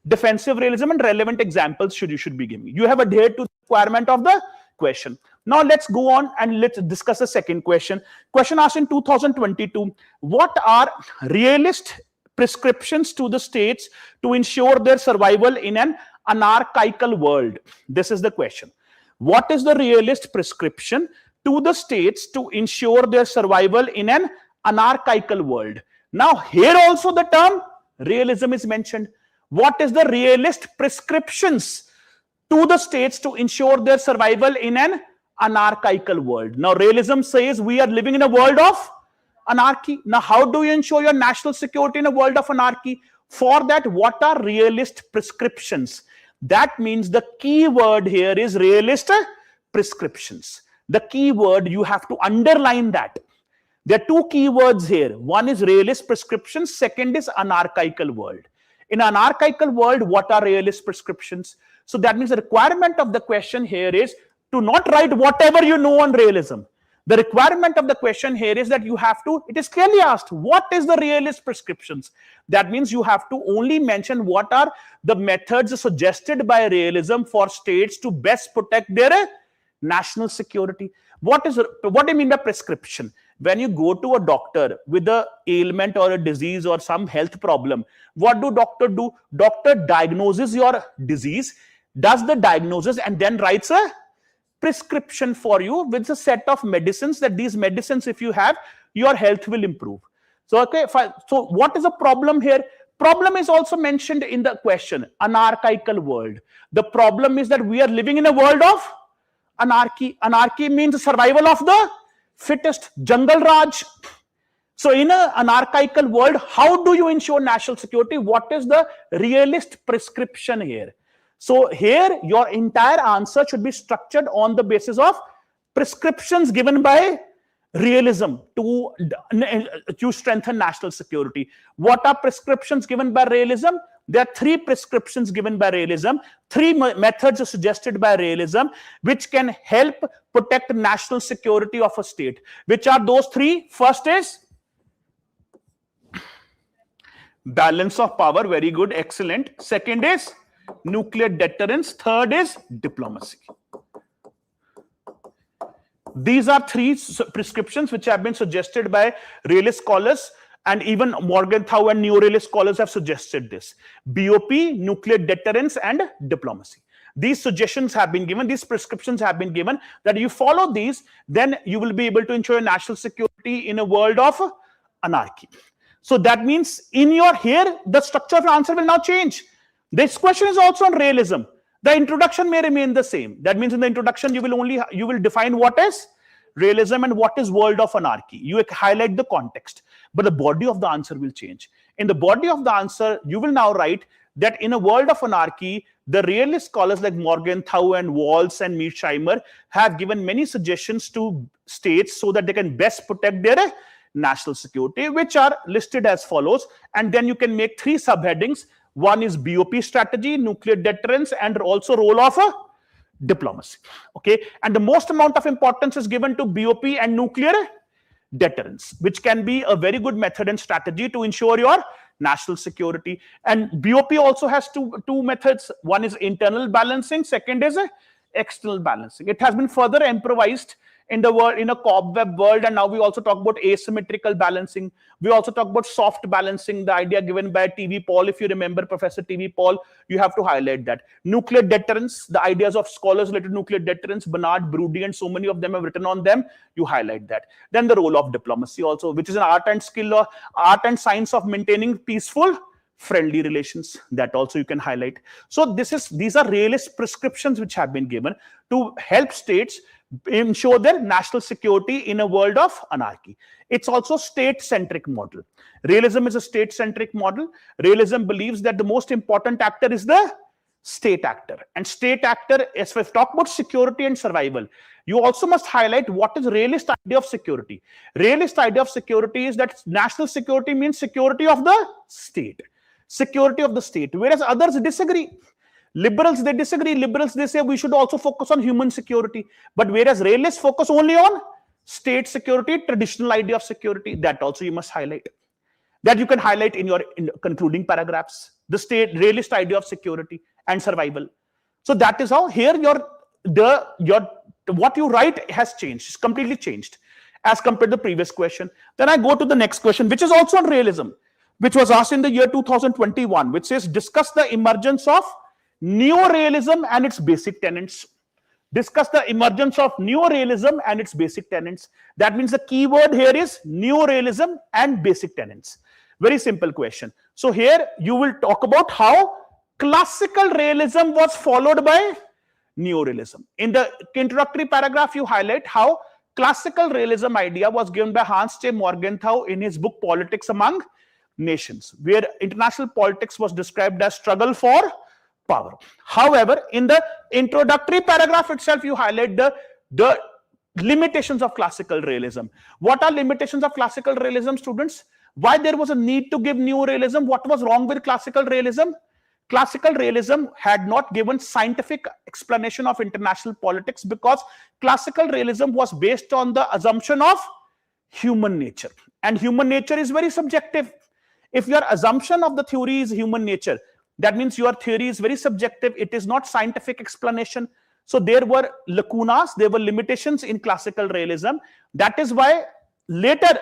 defensive realism, and relevant examples you should be giving. You have adhered to the requirement of the question. Now let's go on and let's discuss the second question. Question asked in 2022, what are realist prescriptions to the states to ensure their survival in an anarchical world? This is the question. What is the realist prescription to the states to ensure their survival in an anarchical world? Now here also the term realism is mentioned. What is the realist prescriptions to the states to ensure their survival in an anarchical world? Now realism says we are living in a world of anarchy. Now how do you ensure your national security in a world of anarchy? For that, what are realist prescriptions? That means the key word here is realist prescriptions. The key word, you have to underline that. There are two key words here. One is realist prescriptions, second is anarchical world. In anarchical world, what are realist prescriptions? So that means the requirement of the question here is to not write whatever you know on realism. The requirement of the question here is that you have to, it is clearly asked, what is the realist prescriptions? That means you have to only mention what are the methods suggested by realism for states to best protect their national security. What do you mean by prescription? When you go to a doctor with a ailment or a disease or some health problem, what do doctor do? Doctor diagnoses your disease, does the diagnosis, and then writes a prescription for you with a set of medicines, that these medicines, if you have, your health will improve. So okay, fine. So what is the problem here? Problem is also mentioned in the question, anarchical world. The problem is that we are living in a world of anarchy. Anarchy means the survival of the fittest, jungle raj. So in an anarchical world, how do you ensure national security? What is the realist prescription here? So here your entire answer should be structured on the basis of prescriptions given by realism to strengthen national security. What are prescriptions given by realism? There are three prescriptions given by realism, three methods suggested by realism, which can help protect national security of a state. Which are those three? First is balance of power. Very good, excellent. Second is nuclear deterrence. Third is diplomacy. These are three prescriptions which have been suggested by realist scholars, and even Morgenthau and Neo-Realist scholars have suggested this. BOP, nuclear deterrence, and diplomacy. These suggestions have been given, these prescriptions have been given, that you follow these, then you will be able to ensure national security in a world of anarchy. So that means in your here, the structure of the answer will now change. This question is also on realism. The introduction may remain the same. That means in the introduction, you will define what is realism and what is world of anarchy. You highlight the context, but the body of the answer will change. In the body of the answer, you will now write that in a world of anarchy, the realist scholars like Morgenthau and Waltz and Mearsheimer have given many suggestions to states so that they can best protect their national security, which are listed as follows. And then you can make three subheadings. One is BOP strategy, nuclear deterrence, and also role of diplomacy. Okay, and the most amount of importance is given to BOP and nuclear deterrence, which can be a very good method and strategy to ensure your national security. And BOP also has two methods. One is internal balancing, second is external balancing. It has been further improvised in the world, in a cobweb world, and now we also talk about asymmetrical balancing. We also talk about soft balancing, the idea given by T.V. Paul. If you remember Professor T.V. Paul, you have to highlight that. Nuclear deterrence, the ideas of scholars related to nuclear deterrence, Bernard, Brody, and so many of them have written on them. You highlight that. Then the role of diplomacy also, which is an art and skill or art and science of maintaining peaceful, friendly relations. That also you can highlight. So these are realist prescriptions which have been given to help states ensure their national security in a world of anarchy. It's also state-centric model. Realism is a state-centric model. Realism believes that the most important actor is the state actor. And state actor, as we've talked about security and survival, You also must highlight what is realist idea of security. Realist idea of security is that national security means security of the state. Security of the state. Whereas others disagree. Liberals, they disagree. Liberals, they say we should also focus on human security. But whereas realists focus only on state security, traditional idea of security, that also you must highlight. That you can highlight in your concluding paragraphs. The state realist idea of security and survival. So that is how here what you write has changed. It's completely changed as compared to the previous question. Then I go to the next question, which is also on realism, which was asked in the year 2021, which says discuss the emergence of Neo-Realism and its basic tenets. Discuss the emergence of Neo-Realism and its basic tenets. That means the keyword here is Neo-Realism and basic tenets. Very simple question. So here you will talk about how classical realism was followed by Neo-Realism. In the introductory paragraph, you highlight how classical realism idea was given by Hans J. Morgenthau in his book Politics Among Nations, where international politics was described as struggle for power. However, in the introductory paragraph itself, you highlight the limitations of classical realism. What are limitations of classical realism, students? Why there was a need to give Neo-Realism? What was wrong with classical realism? Classical realism had not given scientific explanation of international politics because classical realism was based on the assumption of human nature. And human nature is very subjective. If your assumption of the theory is human nature, that means your theory is very subjective. It is not scientific explanation. So there were lacunas, there were limitations in classical realism. That is why later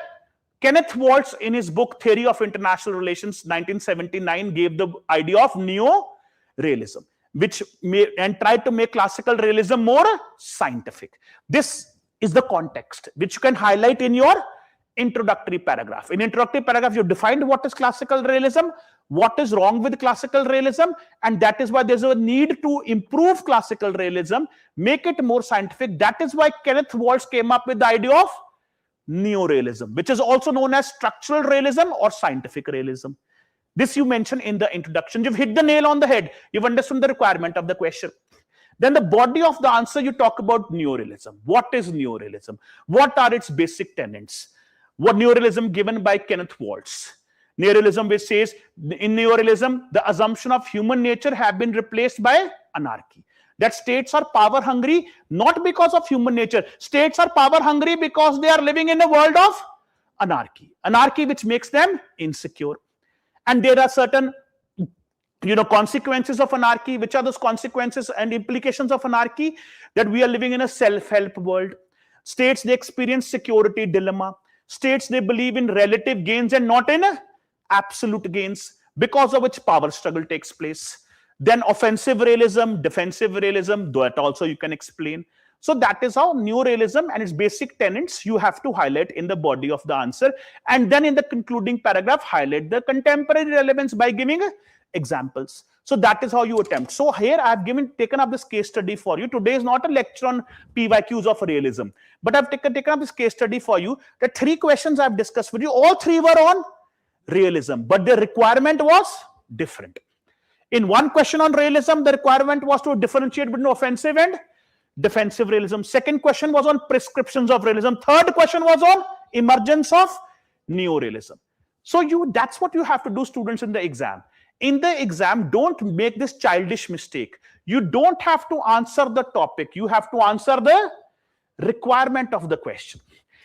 Kenneth Waltz in his book Theory of International Relations 1979 gave the idea of Neo-Realism, and tried to make classical realism more scientific. This is the context which you can highlight in your introductory paragraph. In introductory paragraph, you defined what is classical realism, what is wrong with classical realism, and that is why there's a need to improve classical realism, make it more scientific. That is why Kenneth Waltz came up with the idea of Neo-Realism, which is also known as structural realism or scientific realism. This you mentioned in the introduction. You've hit the nail on the head. You've understood the requirement of the question. Then the body of the answer, you talk about Neo-Realism. What is Neo-Realism? What are its basic tenets? What Neo-Realism given by Kenneth Waltz? Neo-Realism, which says in Neo-Realism, the assumption of human nature have been replaced by anarchy. That states are power hungry, not because of human nature. States are power hungry because they are living in a world of anarchy. Anarchy which makes them insecure. And there are certain consequences of anarchy. Which are those consequences and implications of anarchy? That we are living in a self-help world. States, they experience security dilemma. States, they believe in relative gains and not in absolute gains, because of which power struggle takes place. Then offensive realism, defensive realism, that also you can explain. So that is how Neo-Realism and its basic tenets you have to highlight in the body of the answer. And then in the concluding paragraph, highlight the contemporary relevance by giving examples. So that is how you attempt. So here I have taken up this case study for you. Today is not a lecture on PYQs of realism, but I've taken up this case study for you. The 3 questions I've discussed with you, all 3 were on realism, but the requirement was different. In one question on realism, the requirement was to differentiate between offensive and defensive realism. Second question was on prescriptions of realism. Third question was on emergence of Neo-Realism. So that's what you have to do, students, in the exam. In the exam, don't make this childish mistake. You don't have to answer the topic. You have to answer the requirement of the question.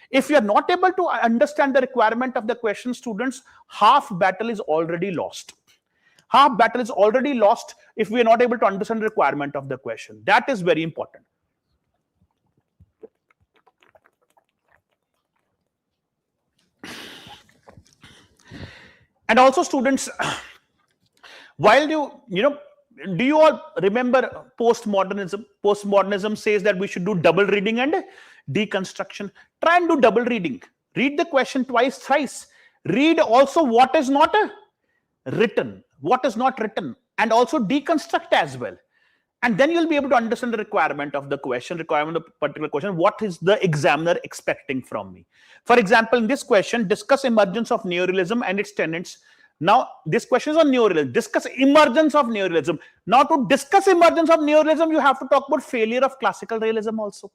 If you're not able to understand the requirement of the question, students, half battle is already lost. Half battle is already lost if we are not able to understand the requirement of the question. That is very important. And also, students, while do you all remember postmodernism? Postmodernism says that we should do double reading and deconstruction. Try and do double reading. Read the question twice, thrice. Read also what is not written. What is not written, and also deconstruct as well. And then you'll be able to understand the requirement of the question, requirement of the particular question. What is the examiner expecting from me? For example, in this question, discuss emergence of Neo-Realism and its tenets. Now, this question is on Neo-Realism. Discuss emergence of Neo-Realism. Now, to discuss emergence of Neo-Realism, you have to talk about failure of classical realism also.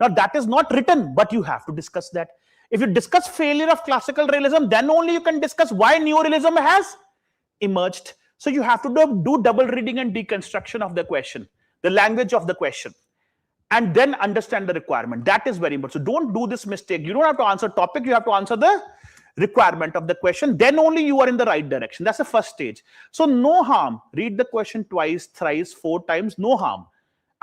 Now that is not written, but you have to discuss that. If you discuss failure of classical realism, then only you can discuss why Neo-Realism has emerged. So you have to do double reading and deconstruction of the question, the language of the question, and then understand the requirement. That is very important. So don't do this mistake. You don't have to answer topic, you have to answer the requirement of the question. Then only you are in the right direction. That's the first stage. So no harm. Read the question twice, thrice, 4 times, no harm.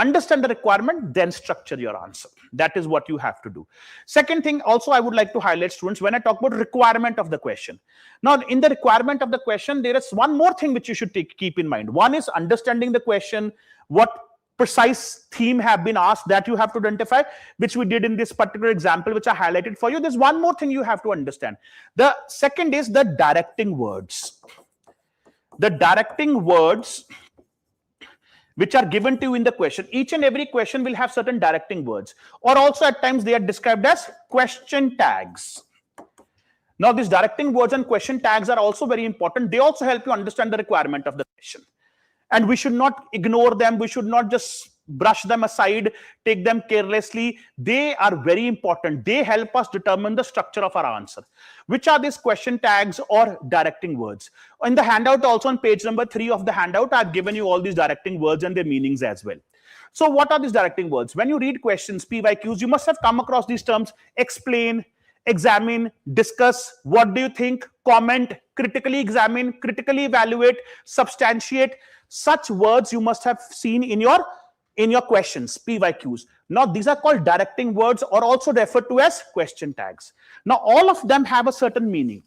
Understand the requirement, then structure your answer. That is what you have to do. Second thing also I would like to highlight, students, when I talk about requirement of the question. Now, in the requirement of the question, there is one more thing which you should keep in mind. One is understanding the question, what precise theme have been asked that you have to identify, which we did in this particular example, which I highlighted for you. There's one more thing you have to understand. The second is the directing words. The directing words which are given to you in the question. Each and every question will have certain directing words, or also at times they are described as question tags. Now, these directing words and question tags are also very important. They also help you understand the requirement of the question. And we should not ignore them. We should not just brush them aside, take them carelessly. They are very important. They help us determine the structure of our answer. Which are these question tags or directing words? In the handout, also on page number 3 of the handout, I've given you all these directing words and their meanings as well. So what are these directing words? When you read questions, PYQs, you must have come across these terms: explain, examine, discuss, what do you think, comment, critically examine, critically evaluate, substantiate. Such words you must have seen in your questions, PYQs. Now, these are called directing words, or also referred to as question tags. Now, all of them have a certain meaning,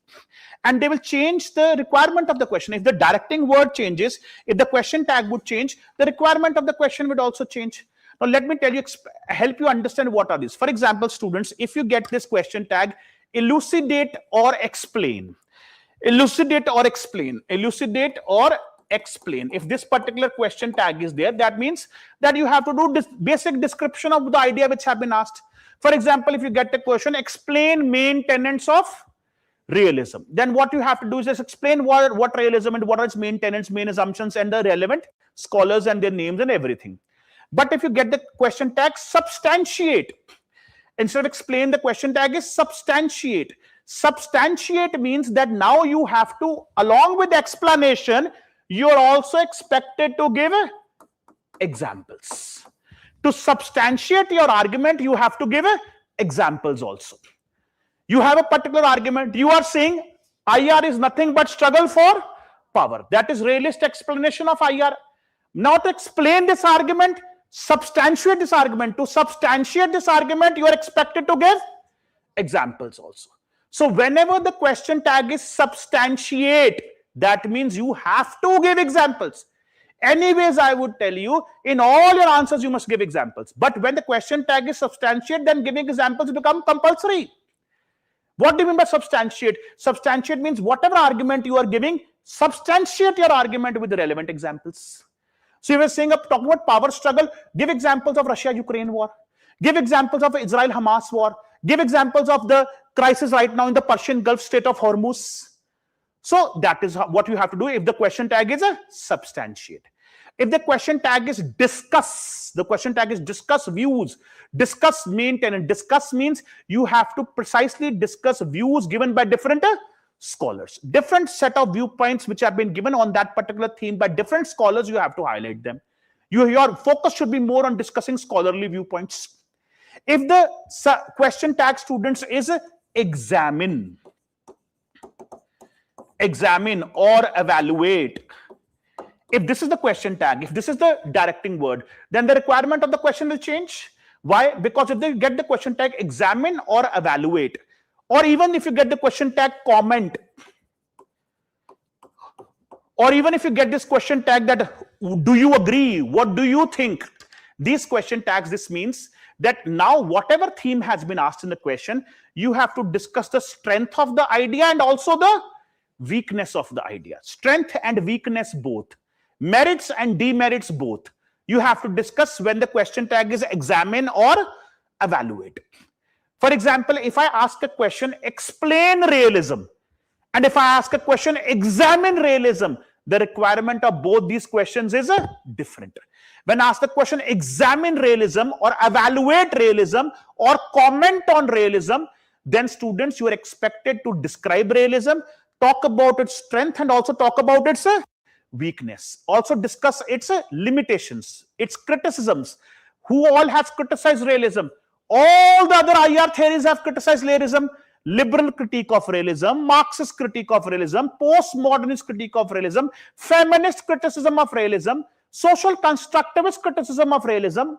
and they will change the requirement of the question. If the directing word changes, if the question tag would change, the requirement of the question would also change. Now, let me tell you, help you understand what are these. For example, students, if you get this question tag, elucidate or explain. Elucidate or explain. Elucidate or explain. If this particular question tag is there, that means that you have to do this basic description of the idea which have been asked. For example, if you get the question, explain main tenets of realism, then what you have to do is just explain what realism and what are its main tenets, main assumptions, and the relevant scholars and their names and everything. But if you get the question tag, substantiate. Instead of explain, the question tag is substantiate. Substantiate means that now you have to, along with the explanation, you're also expected to give examples. To substantiate your argument, you have to give examples also. You have a particular argument. You are saying IR is nothing but struggle for power. That is realist explanation of IR. Now, to explain this argument, substantiate this argument. To substantiate this argument, you are expected to give examples also. So whenever the question tag is substantiate, that means you have to give examples. Anyways, I would tell you, in all your answers, you must give examples. But when the question tag is substantiate, then giving examples become compulsory. What do you mean by substantiate? Substantiate means whatever argument you are giving, substantiate your argument with the relevant examples. So you were saying, talking about power struggle, give examples of Russia-Ukraine war. Give examples of Israel-Hamas war. Give examples of the crisis right now in the Persian Gulf state of Hormuz. So that is what you have to do if the question tag is a substantiate. If the question tag is discuss, the question tag is discuss views, discuss main tenet. Discuss means you have to precisely discuss views given by different scholars. Different set of viewpoints which have been given on that particular theme by different scholars, you have to highlight them. Your focus should be more on discussing scholarly viewpoints. If the question tag, students, is examine, examine or evaluate. If this is the question tag, if this is the directing word, then the requirement of the question will change. Why? Because if they get the question tag examine or evaluate, or even if you get the question tag comment, or even if you get this question tag that do you agree, what do you think, these question tags, this means that now whatever theme has been asked in the question, you have to discuss the strength of the idea and also the weakness of the idea. Strength and weakness both. Merits and demerits both. You have to discuss when the question tag is examine or evaluate. For example, if I ask a question, explain realism, and if I ask a question, examine realism, the requirement of both these questions is different. When asked the question, examine realism or evaluate realism or comment on realism, then students, you are expected to describe realism, talk about its strength, and also talk about its weakness. Also discuss its limitations, its criticisms. Who all has criticized realism? All the other IR theories have criticized realism. Liberal critique of realism, Marxist critique of realism, postmodernist critique of realism, feminist criticism of realism, social constructivist criticism of realism.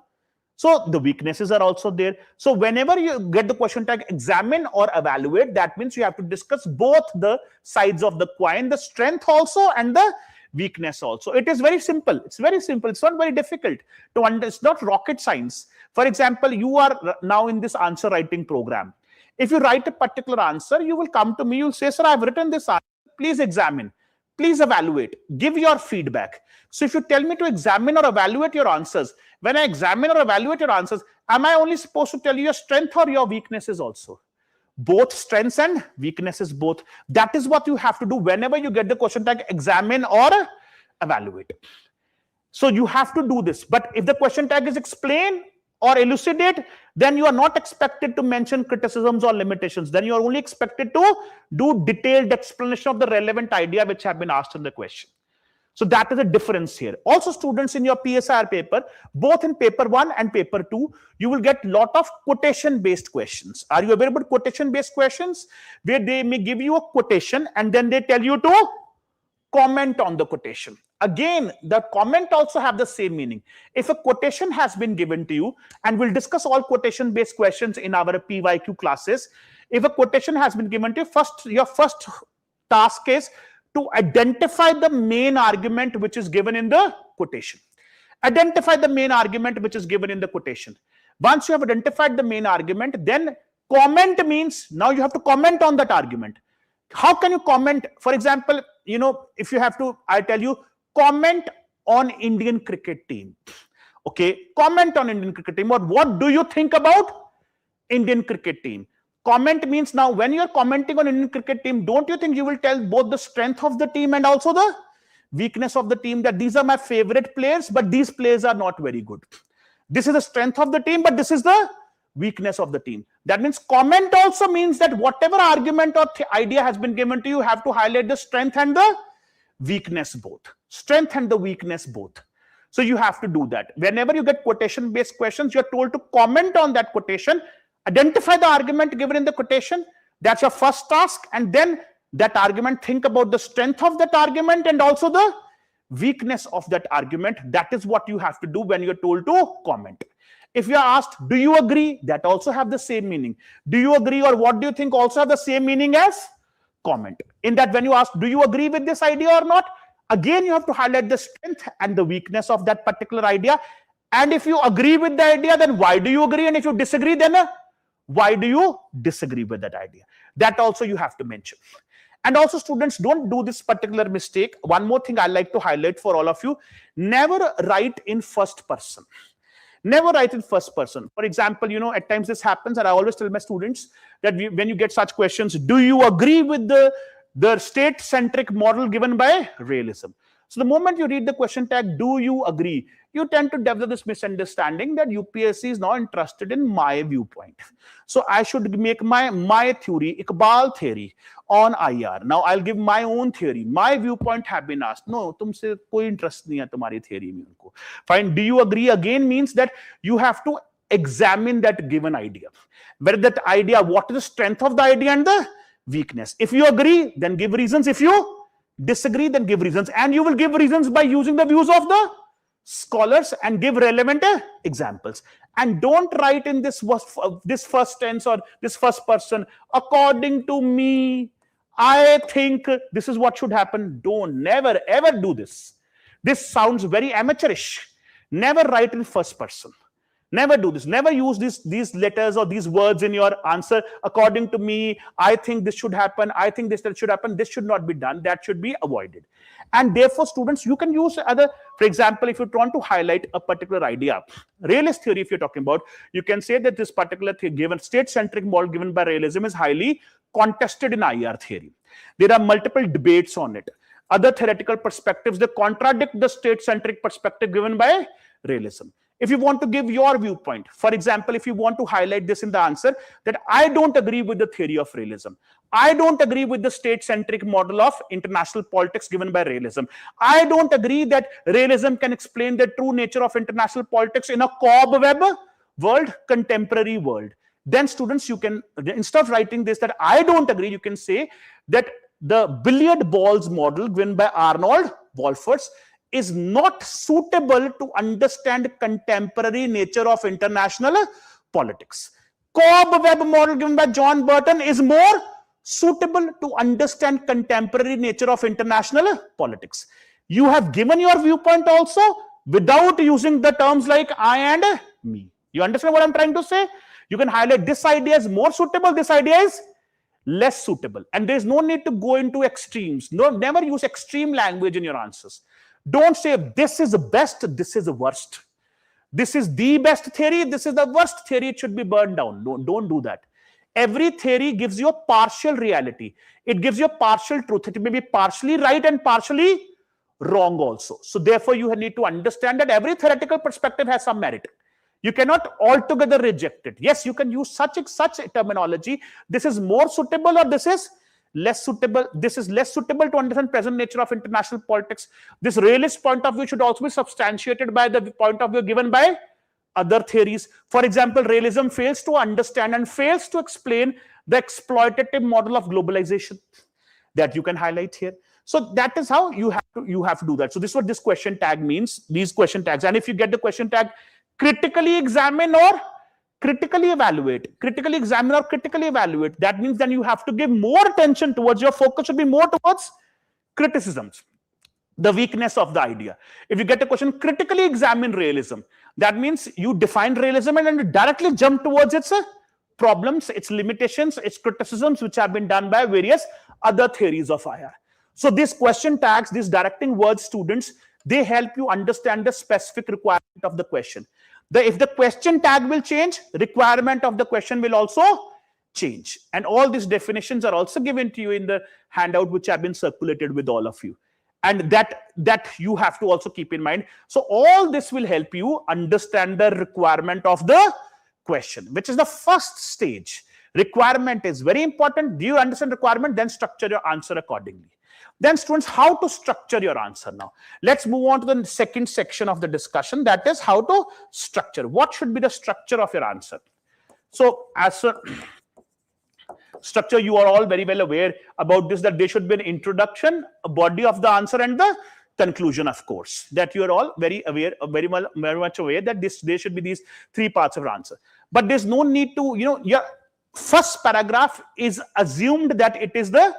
So the weaknesses are also there. So whenever you get the question tag examine or evaluate, that means you have to discuss both the sides of the coin, the strength also and the weakness also. It is very simple. It's very simple. It's not very difficult to understand. It's not rocket science. For example, you are now in this answer writing program. If you write a particular answer, you will come to me, you'll say, sir, I've written this answer. Please examine. Please evaluate. Give your feedback. So if you tell me to examine or evaluate your answers, when I examine or evaluate your answers, am I only supposed to tell you your strength or your weaknesses also? Both strengths and weaknesses, both. That is what you have to do whenever you get the question tag examine or evaluate. So you have to do this. But if the question tag is explain or elucidate, then you are not expected to mention criticisms or limitations. Then you are only expected to do detailed explanation of the relevant idea which have been asked in the question. So that is a difference here. Also, students, in your PSIR paper, both in paper 1 and paper 2, you will get lot of quotation-based questions. Are you aware about quotation-based questions? Where they may give you a quotation and then they tell you to comment on the quotation. Again, the comment also have the same meaning. If a quotation has been given to you, and we'll discuss all quotation-based questions in our PYQ classes. If a quotation has been given to you, your first task is to identify the main argument which is given in the quotation. Identify the main argument which is given in the quotation. Once you have identified the main argument, then comment means now you have to comment on that argument. How can you comment? For example, if you have to, I tell you, comment on Indian cricket team. Okay, comment on Indian cricket team. Or what do you think about Indian cricket team? Comment means now when you're commenting on Indian cricket team, don't you think you will tell both the strength of the team and also the weakness of the team, that these are my favorite players, but these players are not very good. This is the strength of the team, but this is the weakness of the team. That means comment also means that whatever argument or idea has been given to you, have to highlight the strength and the weakness both. Strength and the weakness both. So you have to do that. Whenever you get quotation-based questions, you're told to comment on that quotation, identify the argument given in the quotation. That's your first task. And then that argument, think about the strength of that argument and also the weakness of that argument. That is what you have to do when you're told to comment. If you are asked, do you agree? That also have the same meaning. Do you agree or what do you think also have the same meaning as comment. In that, when you ask, do you agree with this idea or not? Again, you have to highlight the strength and the weakness of that particular idea. And if you agree with the idea, then why do you agree? And if you disagree, then why do you disagree with that idea? That also you have to mention. And also, students, don't do this particular mistake. One more thing I like to highlight for all of you: never write in first person. Never write in first person. For example, at times this happens, and I always tell my students that when you get such questions, do you agree with the state-centric model given by realism? So the moment you read the question tag, do you agree? You tend to develop this misunderstanding that UPSC is now interested in my viewpoint. So I should make my theory, Iqbal theory on IR. Now I'll give my own theory. My viewpoint have been asked. No, तुमसे कोई interest नहीं है तुम्हारी theory में उनको. Fine. Do you agree? Again means that you have to examine that given idea. Whether that idea, what is the strength of the idea and the weakness. If you agree, then give reasons. If you disagree, then give reasons. And you will give reasons by using the views of the scholars and give relevant examples. And don't write in this first tense or this first person, according to me, I think this is what should happen. Don't, never, ever do this. This sounds very amateurish. Never write in first person. Never do this. Never use these letters or these words in your answer. According to me, I think this should happen. I think this should happen. This should not be done. That should be avoided. And therefore, students, you can use other, for example, if you want to highlight a particular idea, realist theory, if you're talking about, you can say that this particular given state-centric model given by realism is highly contested in IR theory. There are multiple debates on it. other theoretical perspectives, they contradict the state-centric perspective given by realism. If you want to give your viewpoint, for example, if you want to highlight this in the answer, that I don't agree with the theory of realism. I don't agree with the state-centric model of international politics given by realism. I don't agree that realism can explain the true nature of international politics in a cobweb world, contemporary world. Then students, you can, instead of writing this that I don't agree, you can say that the billiard balls model given by Arnold Wolfers is not suitable to understand contemporary nature of international politics. Cobweb model given by John Burton is more suitable to understand contemporary nature of international politics. You have given your viewpoint also without using the terms like I and me. You understand what I'm trying to say? You can highlight this idea is more suitable, this idea is less suitable. And there's no need to go into extremes. No, never use extreme language in your answers. Don't say this is the best, this is the worst. This is the best theory, this is the worst theory, it should be burned down. No, don't do that. Every theory gives you a partial reality. It gives you a partial truth. It may be partially right and partially wrong also. So therefore, you need to understand that every theoretical perspective has some merit. You cannot altogether reject it. Yes, you can use such terminology. This is more suitable or this is less suitable. This is less suitable to understand present nature of international politics. This realist point of view should also be substantiated by the point of view given by other theories. For example, realism fails to understand and fails to explain the exploitative model of globalization that you can highlight here. So that is how you have to do that. So this is what this question tag means, these question tags. And if you get the question tag, critically examine or critically evaluate, critically examine or critically evaluate, that means then you have to give more attention towards, your focus should be more towards criticisms, the weakness of the idea. If you get a question, critically examine realism, that means you define realism and then directly jump towards its problems, its limitations, its criticisms, which have been done by various other theories of IR. So these question tags, these directing words, students, they help you understand the specific requirement of the question. If the question tag will change, requirement of the question will also change. And all these definitions are also given to you in the handout, which have been circulated with all of you. And that you have to also keep in mind. So all this will help you understand the requirement of the question, which is the first stage. Requirement is very important. Do you understand requirement? Then structure your answer accordingly. Then students, how to structure your answer now. Let's move on to the second section of the discussion, that is how to structure. What should be the structure of your answer? So as a structure, you are all very well aware about this, that there should be an introduction, a body of the answer, and the conclusion, of course. That you are all very aware, very much aware that there should be these three parts of your answer. But there's no need to, your first paragraph is assumed that it is the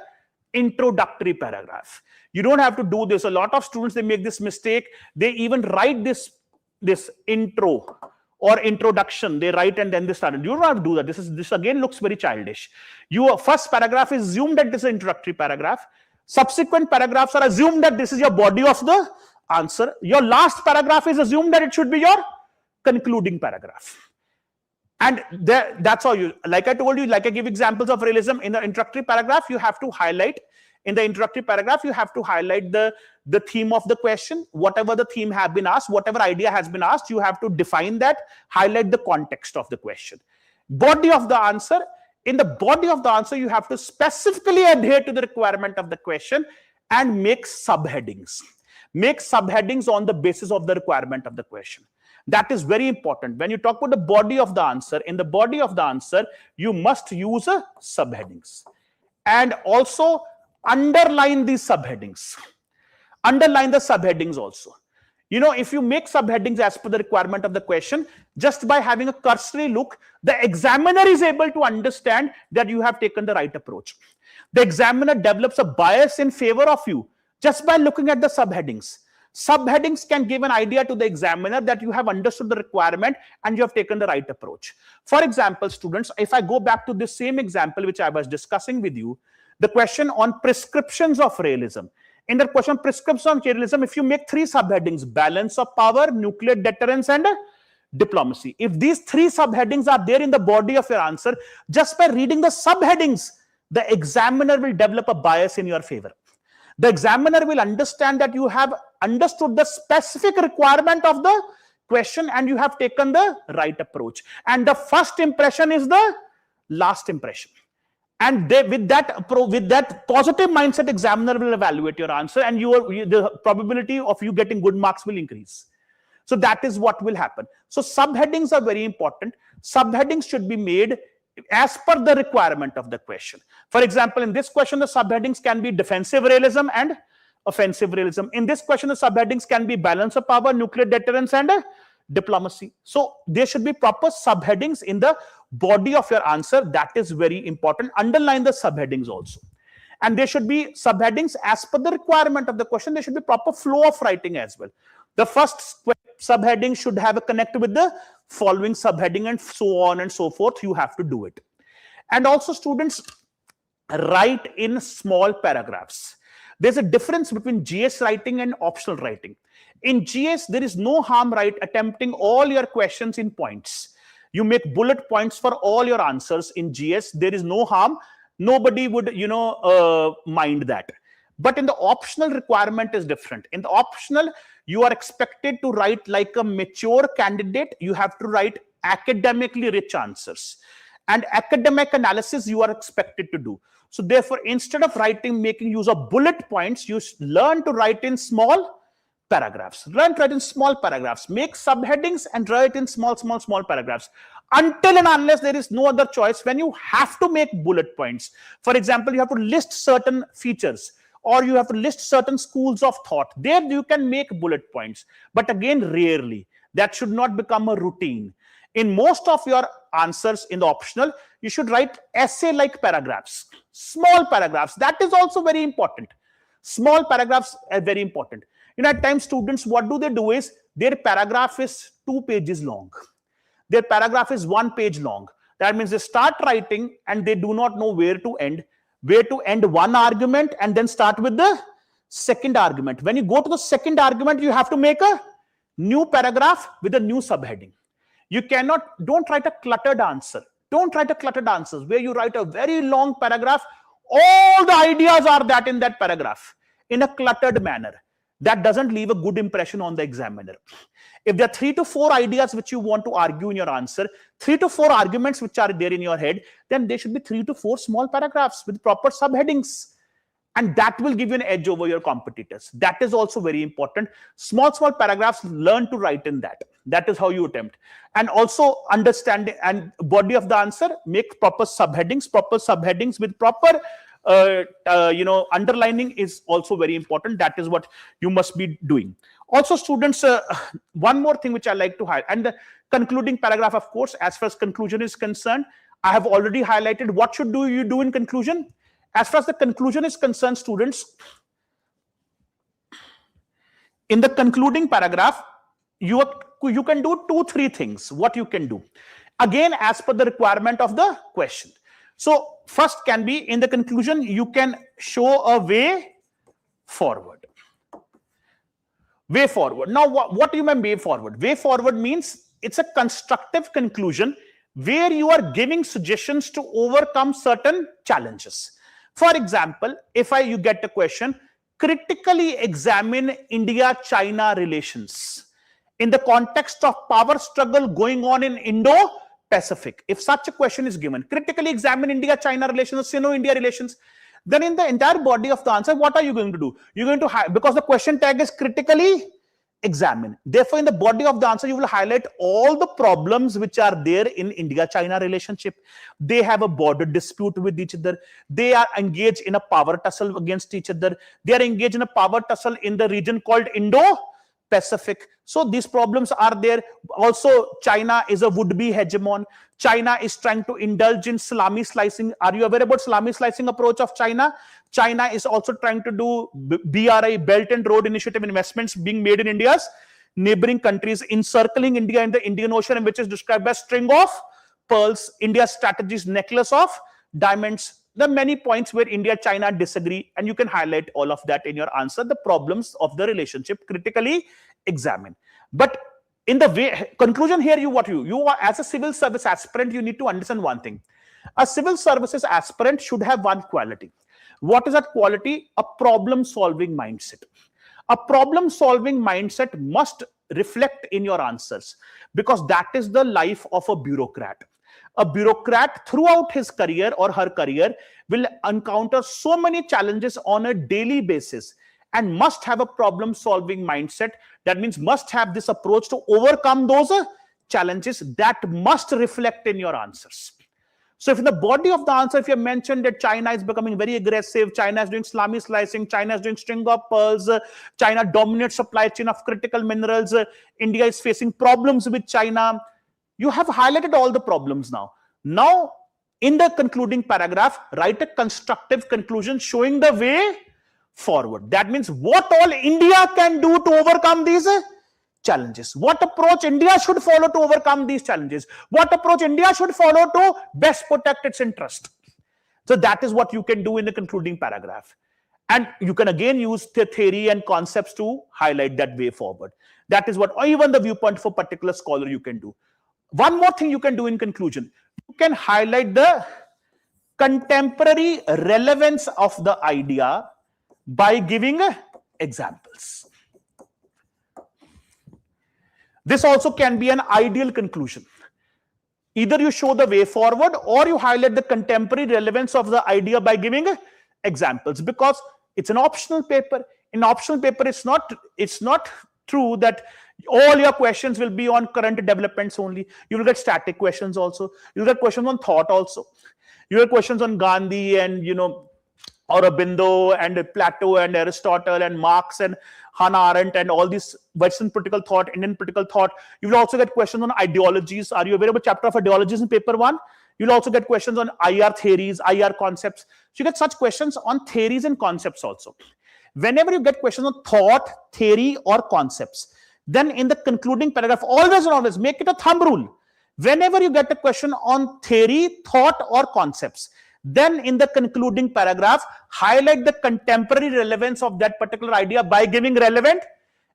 introductory paragraph. You don't have to do this. A lot of students, they make this mistake. They even write this intro or introduction. They write and then they start. You don't have to do that. This again looks very childish. Your first paragraph is assumed that this is an introductory paragraph. Subsequent paragraphs are assumed that this is your body of the answer. Your last paragraph is assumed that it should be your concluding paragraph. And that's how like I told you, like I give examples of realism in the introductory paragraph, you have to highlight, in the introductory paragraph, you have to highlight the theme of the question, whatever the theme has been asked, whatever idea has been asked, you have to define that, highlight the context of the question. Body of the answer, in the body of the answer, you have to specifically adhere to the requirement of the question and make subheadings. Make subheadings on the basis of the requirement of the question. That is very important. When you talk about the body of the answer, in the body of the answer, you must use subheadings. And also underline these subheadings. Underline the subheadings also. If you make subheadings as per the requirement of the question, just by having a cursory look, the examiner is able to understand that you have taken the right approach. The examiner develops a bias in favor of you just by looking at the subheadings. Subheadings can give an idea to the examiner that you have understood the requirement and you have taken the right approach. For example, students, if I go back to this same example which I was discussing with you, the question on prescriptions of realism. In the question prescriptions of realism, if you make three subheadings, balance of power, nuclear deterrence, and diplomacy. If these three subheadings are there in the body of your answer, just by reading the subheadings, the examiner will develop a bias in your favor. The examiner will understand that you have understood the specific requirement of the question and you have taken the right approach. And the first impression is the last impression. And with that positive mindset, examiner will evaluate your answer, and the probability of you getting good marks will increase. So that is what will happen. So subheadings are very important. Subheadings should be made as per the requirement of the question. For example, in this question, the subheadings can be defensive realism and offensive realism. In this question, the subheadings can be balance of power, nuclear deterrence, and diplomacy. So there should be proper subheadings in the body of your answer. That is very important. Underline the subheadings also. And there should be subheadings as per the requirement of the question. There should be proper flow of writing as well. The first subheading should have a connect with the following subheading, and so on and so forth. You have to do it. And also, students, write in small paragraphs. There's a difference between GS writing and optional writing. In GS, there is no harm attempting all your questions in points. You make bullet points for all your answers in GS. There is no harm. Nobody would, mind that. But in the optional, requirement is different. In the optional, you are expected to write like a mature candidate. You have to write academically rich answers. And academic analysis you are expected to do. So therefore, instead of making use of bullet points, you learn to write in small paragraphs. Learn to write in small paragraphs. Make subheadings and write in small paragraphs. Until and unless there is no other choice, when you have to make bullet points. For example, you have to list certain features, or you have to list certain schools of thought. There you can make bullet points. But again, rarely. That should not become a routine. In most of your answers in the optional, you should write essay-like paragraphs. Small paragraphs. That is also very important. Small paragraphs are very important. At times, students, what do is, their paragraph is 2 pages long. Their paragraph is 1 page long. That means they start writing and they do not know where to end one argument and then start with the second argument. When you go to the second argument, you have to make a new paragraph with a new subheading. You don't write a cluttered answer. Don't write a cluttered answer where you write a very long paragraph. All the ideas are that in that paragraph in a cluttered manner. That doesn't leave a good impression on the examiner. If there are 3 to 4 ideas which you want to argue in your answer, 3 to 4 arguments which are there in your head, then there should be 3 to 4 small paragraphs with proper subheadings. And that will give you an edge over your competitors. That is also very important. Small paragraphs, learn to write in that. That is how you attempt. And also understanding and body of the answer, make proper subheadings with proper underlining is also very important. That is what you must be doing. Also, students, one more thing which I like to highlight, and the concluding paragraph, of course, as far as conclusion is concerned, I have already highlighted what should you do in conclusion. As far as the conclusion is concerned, students, in the concluding paragraph, you can do 2-3 things. What you can do, again, as per the requirement of the question. So first can be, in the conclusion, you can show a way forward. Way forward. Now, what do you mean way forward? Way forward means it's a constructive conclusion where you are giving suggestions to overcome certain challenges. For example, if you get a question, critically examine India-China relations in the context of power struggle going on in Indo-Pacific. If such a question is given, critically examine India-China relations or Sino-India relations, then in the entire body of the answer, what are you going to do? You're going to, because the question tag is critically examine. Therefore, in the body of the answer, you will highlight all the problems which are there in India-China relationship. They have a border dispute with each other. They are engaged in a power tussle against each other. They are engaged in a power tussle in the region called Indo-Pacific. So these problems are there. Also, China is a would-be hegemon. China is trying to indulge in salami slicing. Are you aware about salami slicing approach of China? China is also trying to do BRI, Belt and Road Initiative investments being made in India's neighboring countries, encircling India in the Indian Ocean, which is described as string of pearls. India's strategy is necklace of diamonds. There are many points where India, China disagree, and you can highlight all of that in your answer. The problems of the relationship critically examine. But in the conclusion here, you are as a civil service aspirant, you need to understand one thing. A civil services aspirant should have one quality. What is that quality? A problem-solving mindset. A problem-solving mindset must reflect in your answers, because that is the life of a bureaucrat. A bureaucrat throughout his career or her career will encounter so many challenges on a daily basis and must have a problem-solving mindset. That means must have this approach to overcome those challenges that must reflect in your answers. So if in the body of the answer, if you mentioned that China is becoming very aggressive, China is doing salami slicing, China is doing string of pearls, China dominates supply chain of critical minerals, India is facing problems with China, you have highlighted all the problems now. Now, in the concluding paragraph, write a constructive conclusion showing the way forward. That means what all India can do to overcome these challenges. What approach India should follow to overcome these challenges. What approach India should follow to best protect its interest. So that is what you can do in the concluding paragraph. And you can again use the theory and concepts to highlight that way forward. That is what, or even the viewpoint for a particular scholar you can do. One more thing you can do in conclusion. You can highlight the contemporary relevance of the idea by giving examples. This also can be an ideal conclusion. Either you show the way forward or you highlight the contemporary relevance of the idea by giving examples, because it's an optional paper. In optional paper, it's not true that all your questions will be on current developments only. You will get static questions also. You will get questions on thought also. You will get questions on Gandhi and, Aurobindo and Plato and Aristotle and Marx and Hannah Arendt and all these Western political thought, Indian political thought. You will also get questions on ideologies. Are you aware of a chapter of ideologies in paper 1? You'll also get questions on IR theories, IR concepts. So you get such questions on theories and concepts also. Whenever you get questions on thought, theory or concepts, then in the concluding paragraph, always and always make it a thumb rule. Whenever you get a question on theory, thought or concepts, then in the concluding paragraph, highlight the contemporary relevance of that particular idea by giving relevant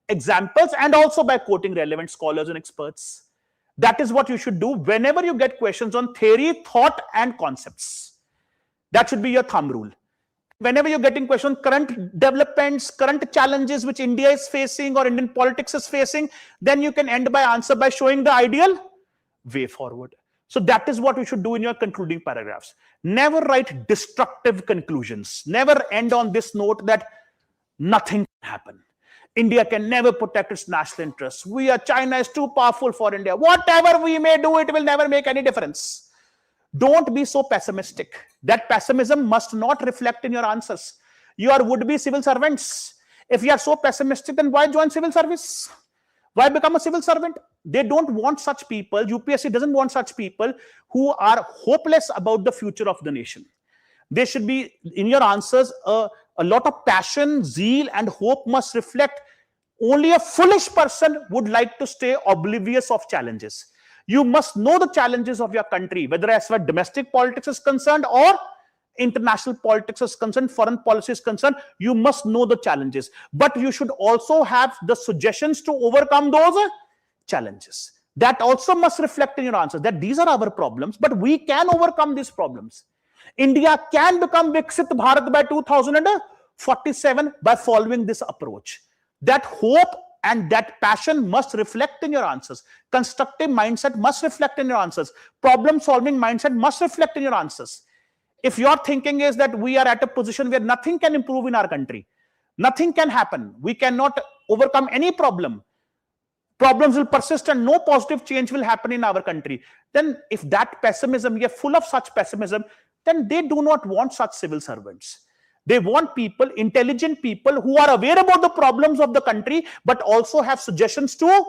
examples and also by quoting relevant scholars and experts. That is what you should do whenever you get questions on theory, thought and concepts. That should be your thumb rule. Whenever you're getting questions on current developments, current challenges which India is facing or Indian politics is facing, then you can end by answer by showing the ideal way forward. So that is what you should do in your concluding paragraphs. Never write destructive conclusions. Never end on this note that nothing can happen. India can never protect its national interests. China is too powerful for India. Whatever we may do, it will never make any difference. Don't be so pessimistic. That pessimism must not reflect in your answers. You are would-be civil servants. If you are so pessimistic, then why join civil service? Why become a civil servant? They don't want such people. UPSC doesn't want such people who are hopeless about the future of the nation. There should be, in your answers, a lot of passion, zeal, and hope must reflect. Only a foolish person would like to stay oblivious of challenges. You must know the challenges of your country, whether as far as domestic politics is concerned or international politics is concerned, foreign policy is concerned. You must know the challenges. But you should also have the suggestions to overcome those challenges. That also must reflect in your answers, that these are our problems, but we can overcome these problems. India can become Viksit Bharat by 2047 by following this approach. That hope and that passion must reflect in your answers. Constructive mindset must reflect in your answers. Problem-solving mindset must reflect in your answers. If your thinking is that we are at a position where nothing can improve in our country, nothing can happen, we cannot overcome any problem, problems will persist and no positive change will happen in our country, then if that pessimism, you're full of such pessimism, then they do not want such civil servants. They want people, intelligent people who are aware about the problems of the country, but also have suggestions to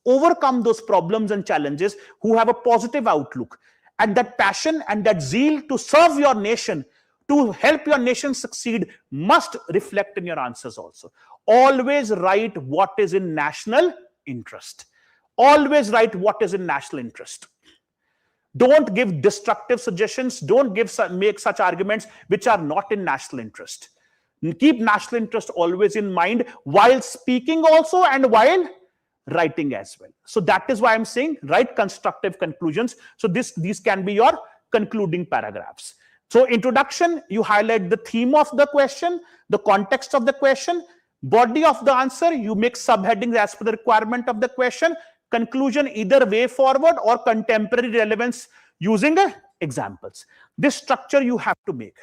overcome those problems and challenges, who have a positive outlook. And that passion and that zeal to serve your nation, to help your nation succeed, must reflect in your answers also. Always write what is in national interest. Always write what is in national interest. Don't give destructive suggestions. Don't make such arguments which are not in national interest. Keep national interest always in mind while speaking also and while writing as well. So that is why I'm saying write constructive conclusions. So these can be your concluding paragraphs. So introduction, you highlight the theme of the question, the context of the question, body of the answer, you make subheadings as per the requirement of the question, conclusion, either way forward or contemporary relevance using examples. This structure you have to make.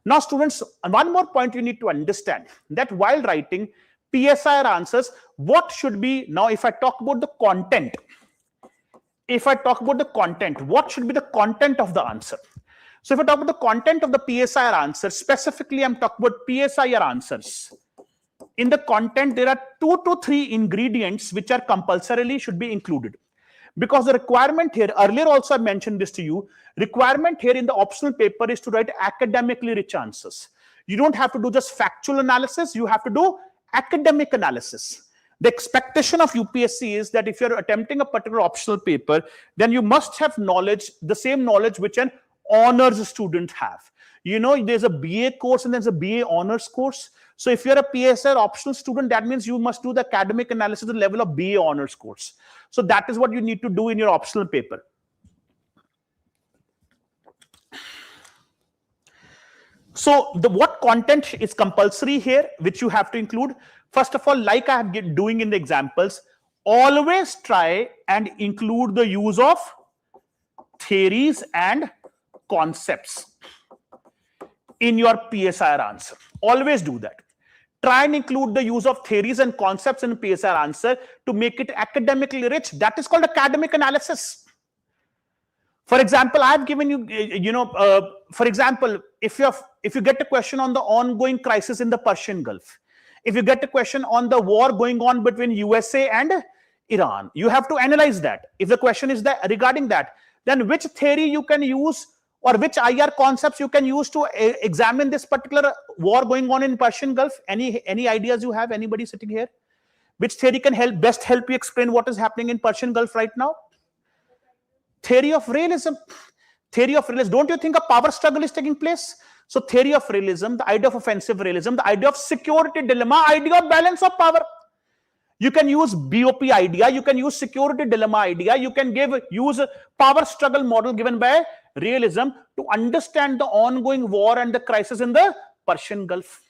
Now students, one more point you need to understand, that while writing PSIR answers, what should be, now if I talk about the content, what should be the content of the answer? So if I talk about the content of the PSIR answer, specifically I'm talking about PSIR answers. In the content, there are 2 to 3 ingredients which are compulsorily should be included. Because the requirement here, earlier also I mentioned this to you, requirement here in the optional paper is to write academically rich answers. You don't have to do just factual analysis, you have to do academic analysis. The expectation of UPSC is that if you're attempting a particular optional paper, then you must have knowledge, the same knowledge which an honors student have. You know, there's a BA course and there's a BA honors course. So if you're a PSIR optional student, that means you must do the academic analysis at the level of BA honors course. So that is what you need to do in your optional paper. So what content is compulsory here, which you have to include? First of all, like I have been doing in the examples, always try and include the use of theories and concepts in your PSIR answer. Always do that. Try and include the use of theories and concepts in PSIR answer to make it academically rich. That is called academic analysis. For example, I have given you, for example, if you get a question on the ongoing crisis in the Persian Gulf, if you get a question on the war going on between USA and Iran, you have to analyze that. If the question is that regarding that, then which theory you can use or which IR concepts you can use to examine this particular war going on in Persian Gulf? Any ideas you have? Anybody sitting here? Which theory can best help you explain what is happening in Persian Gulf right now? Theory of realism. Theory of realism. Don't you think a power struggle is taking place? So theory of realism, the idea of offensive realism, the idea of security dilemma, idea of balance of power. You can use BOP idea, you can use security dilemma idea, you can use a power struggle model given by realism to understand the ongoing war and the crisis in the Persian Gulf.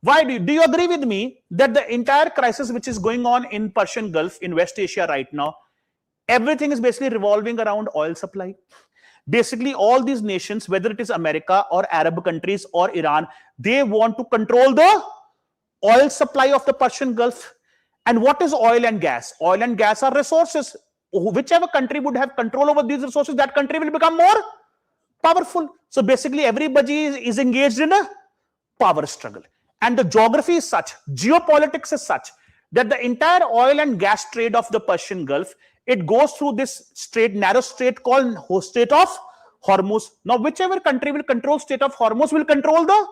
Why do you agree with me that the entire crisis which is going on in Persian Gulf in West Asia right now, everything is basically revolving around oil supply? Basically, all these nations, whether it is America or Arab countries or Iran, they want to control the oil supply of the Persian Gulf. And what is oil and gas? Oil and gas are resources. Whichever country would have control over these resources, that country will become more powerful. So basically, everybody is engaged in a power struggle. And the geography is such, geopolitics is such, that the entire oil and gas trade of the Persian Gulf, it goes through this narrow strait called Strait of Hormuz. Now, whichever country will control Strait of Hormuz will control the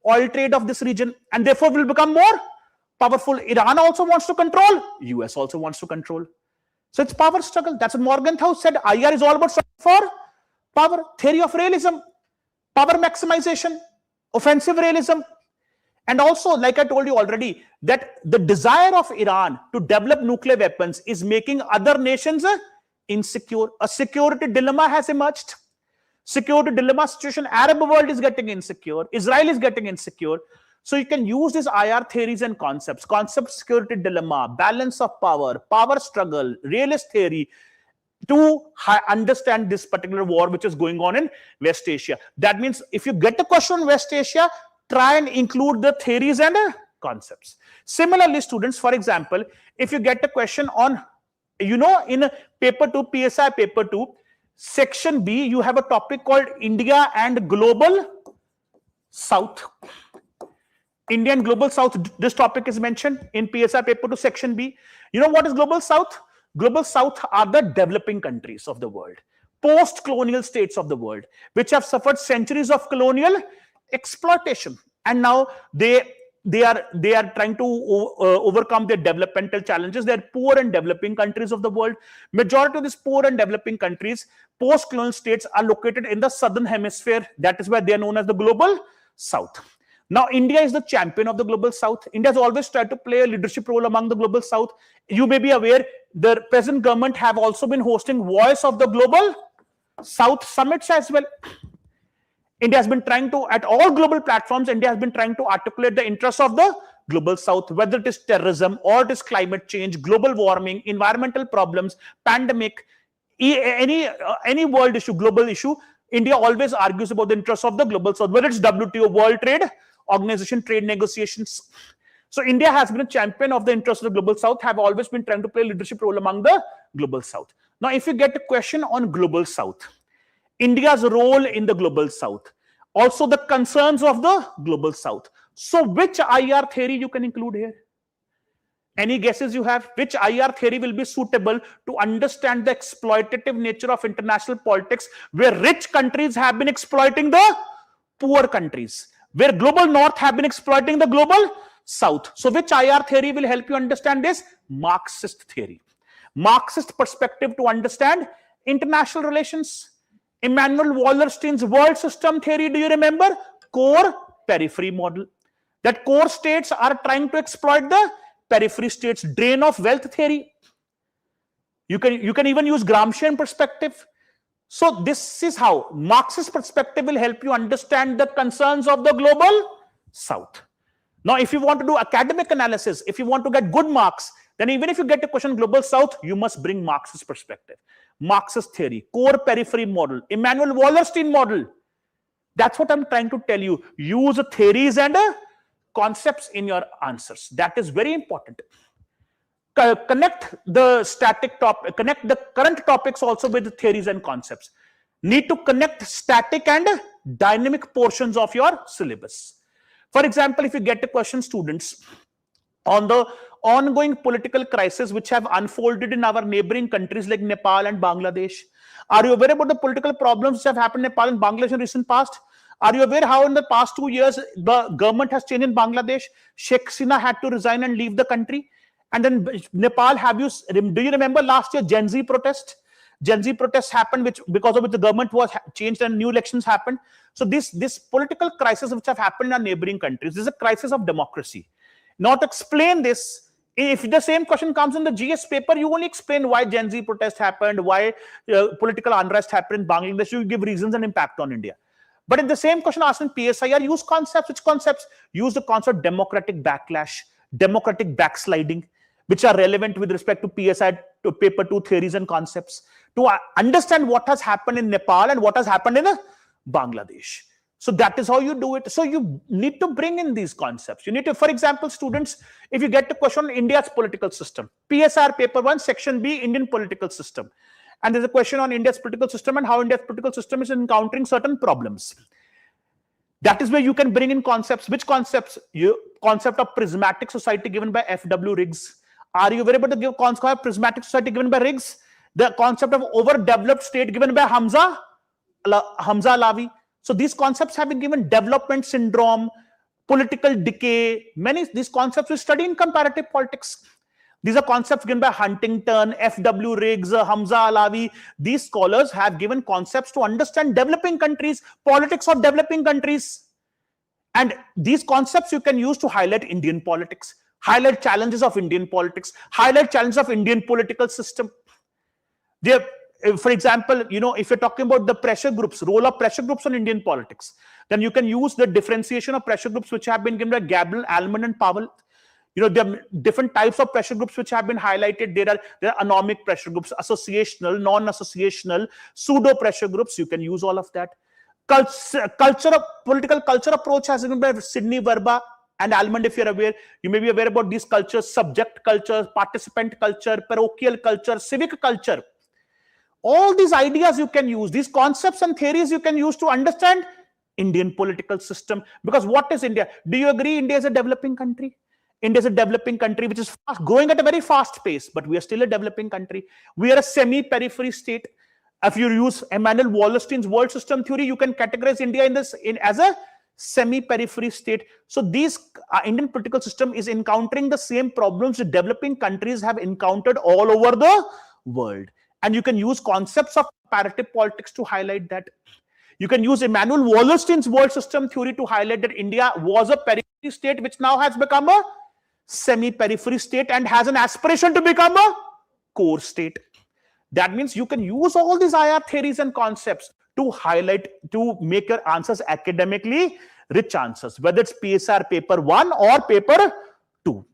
oil trade of this region and therefore will become more powerful. Iran also wants to control. US also wants to control. So it's power struggle. That's what Morgenthau said. IR is all about for power. Theory of realism, power maximization, offensive realism. And also, like I told you already, that the desire of Iran to develop nuclear weapons is making other nations insecure. A security dilemma has emerged. Security dilemma situation, Arab world is getting insecure. Israel is getting insecure. So you can use these IR theories and concepts, concept security dilemma, balance of power, power struggle, realist theory, to understand this particular war which is going on in West Asia. That means if you get a question on West Asia, try and include the theories and concepts. Similarly, students, for example, if you get a question on, in paper 2, PSI paper 2, section B, you have a topic called India and Global South. India and Global South, this topic is mentioned in PSI paper 2, section B. You know what is Global South? Global South are the developing countries of the world, post-colonial states of the world, which have suffered centuries of colonial exploitation, and now they are trying to overcome their developmental challenges. They are poor and developing countries of the world. Majority of these poor and developing countries, post-colonial states, are located in the southern hemisphere. That is why they are known as the Global South. Now, India is the champion of the Global South. India has always tried to play a leadership role among the Global South. You may be aware the present government have also been hosting Voice of the Global South summits as well. India has been trying to, at all global platforms, India has been trying to articulate the interests of the global south, whether it is terrorism or it is climate change, global warming, environmental problems, pandemic, any world issue, global issue. India always argues about the interests of the global south, whether it's WTO, World Trade Organization, trade negotiations. So India has been a champion of the interests of the global south, have always been trying to play a leadership role among the global south. Now, if you get a question on global south, India's role in the global south, also the concerns of the global south. So which IR theory you can include here? Any guesses you have? Which IR theory will be suitable to understand the exploitative nature of international politics, where rich countries have been exploiting the poor countries, where global north have been exploiting the global south? So which IR theory will help you understand this? Marxist theory. Marxist perspective to understand international relations. Immanuel Wallerstein's world system theory, do you remember? Core periphery model. That core states are trying to exploit the periphery states. Drain of wealth theory. You can even use Gramscian perspective. So this is how Marxist perspective will help you understand the concerns of the global south. Now, if you want to do academic analysis, if you want to get good marks, then even if you get a question global south, you must bring Marxist perspective. Marxist theory, core periphery model, Immanuel Wallerstein model. That's what I'm trying to tell you. Use theories and concepts in your answers. That is very important. Connect the connect the current topics also with the theories and concepts. Need to connect static and dynamic portions of your syllabus. For example, if you get a question, students, on the ongoing political crisis which have unfolded in our neighboring countries like Nepal and Bangladesh. Are you aware about the political problems which have happened in Nepal and Bangladesh in recent past? Are you aware how in the past 2 years the government has changed in Bangladesh? Sheikh Hasina had to resign and leave the country. And then Nepal, do you remember last year Gen Z protest? Gen Z protests happened, because of which the government was changed and new elections happened. So this political crisis which have happened in our neighboring countries, this is a crisis of democracy. Now to explain this, if the same question comes in the GS paper, you only explain why Gen Z protest happened, why political unrest happened in Bangladesh. You give reasons and impact on India. But if the same question asked in PSIR, use concepts. Which concepts? Use the concept democratic backlash, democratic backsliding, which are relevant with respect to PSIR to paper 2 theories and concepts, to understand what has happened in Nepal and what has happened in Bangladesh. So that is how you do it. So you need to bring in these concepts. You need to, for example, students, if you get a question on India's political system, PSIR paper 1, section B, Indian political system. And there's a question on India's political system and how India's political system is encountering certain problems. That is where you can bring in concepts. Which concepts? Concept of prismatic society given by F.W. Riggs. Are you able to give concept of prismatic society given by Riggs? The concept of overdeveloped state given by Hamza Alavi. So these concepts have been given. Development syndrome, political decay. Many these concepts we study in comparative politics. These are concepts given by Huntington, F.W. Riggs, Hamza Alavi. These scholars have given concepts to understand developing countries, politics of developing countries. And these concepts you can use to highlight Indian politics, highlight challenges of Indian politics, highlight challenges of Indian political system. For example, if you're talking about the pressure groups, role of pressure groups on Indian politics, then you can use the differentiation of pressure groups which have been given by Gabriel, Almond, and Powell. There are different types of pressure groups which have been highlighted. There are anomic pressure groups, associational, non-associational, pseudo pressure groups. You can use all of that. Political culture approach has been by Sidney Verba and Almond. If you're aware, you may be aware about these cultures: subject culture, participant culture, parochial culture, civic culture. All these ideas you can use, these concepts and theories you can use to understand Indian political system. Because what is India? Do you agree India is a developing country? India is a developing country which is growing at a very fast pace, but we are still a developing country. We are a semi-periphery state. If you use Immanuel Wallerstein's world system theory, you can categorize India as a semi-periphery state. So these Indian political system is encountering the same problems that developing countries have encountered all over the world. And you can use concepts of comparative politics to highlight that. You can use Immanuel Wallerstein's world system theory to highlight that India was a periphery state which now has become a semi-periphery state and has an aspiration to become a core state. That means you can use all these IR theories and concepts to highlight, to make your answers academically rich answers, whether it's PSIR paper 1 or paper 2.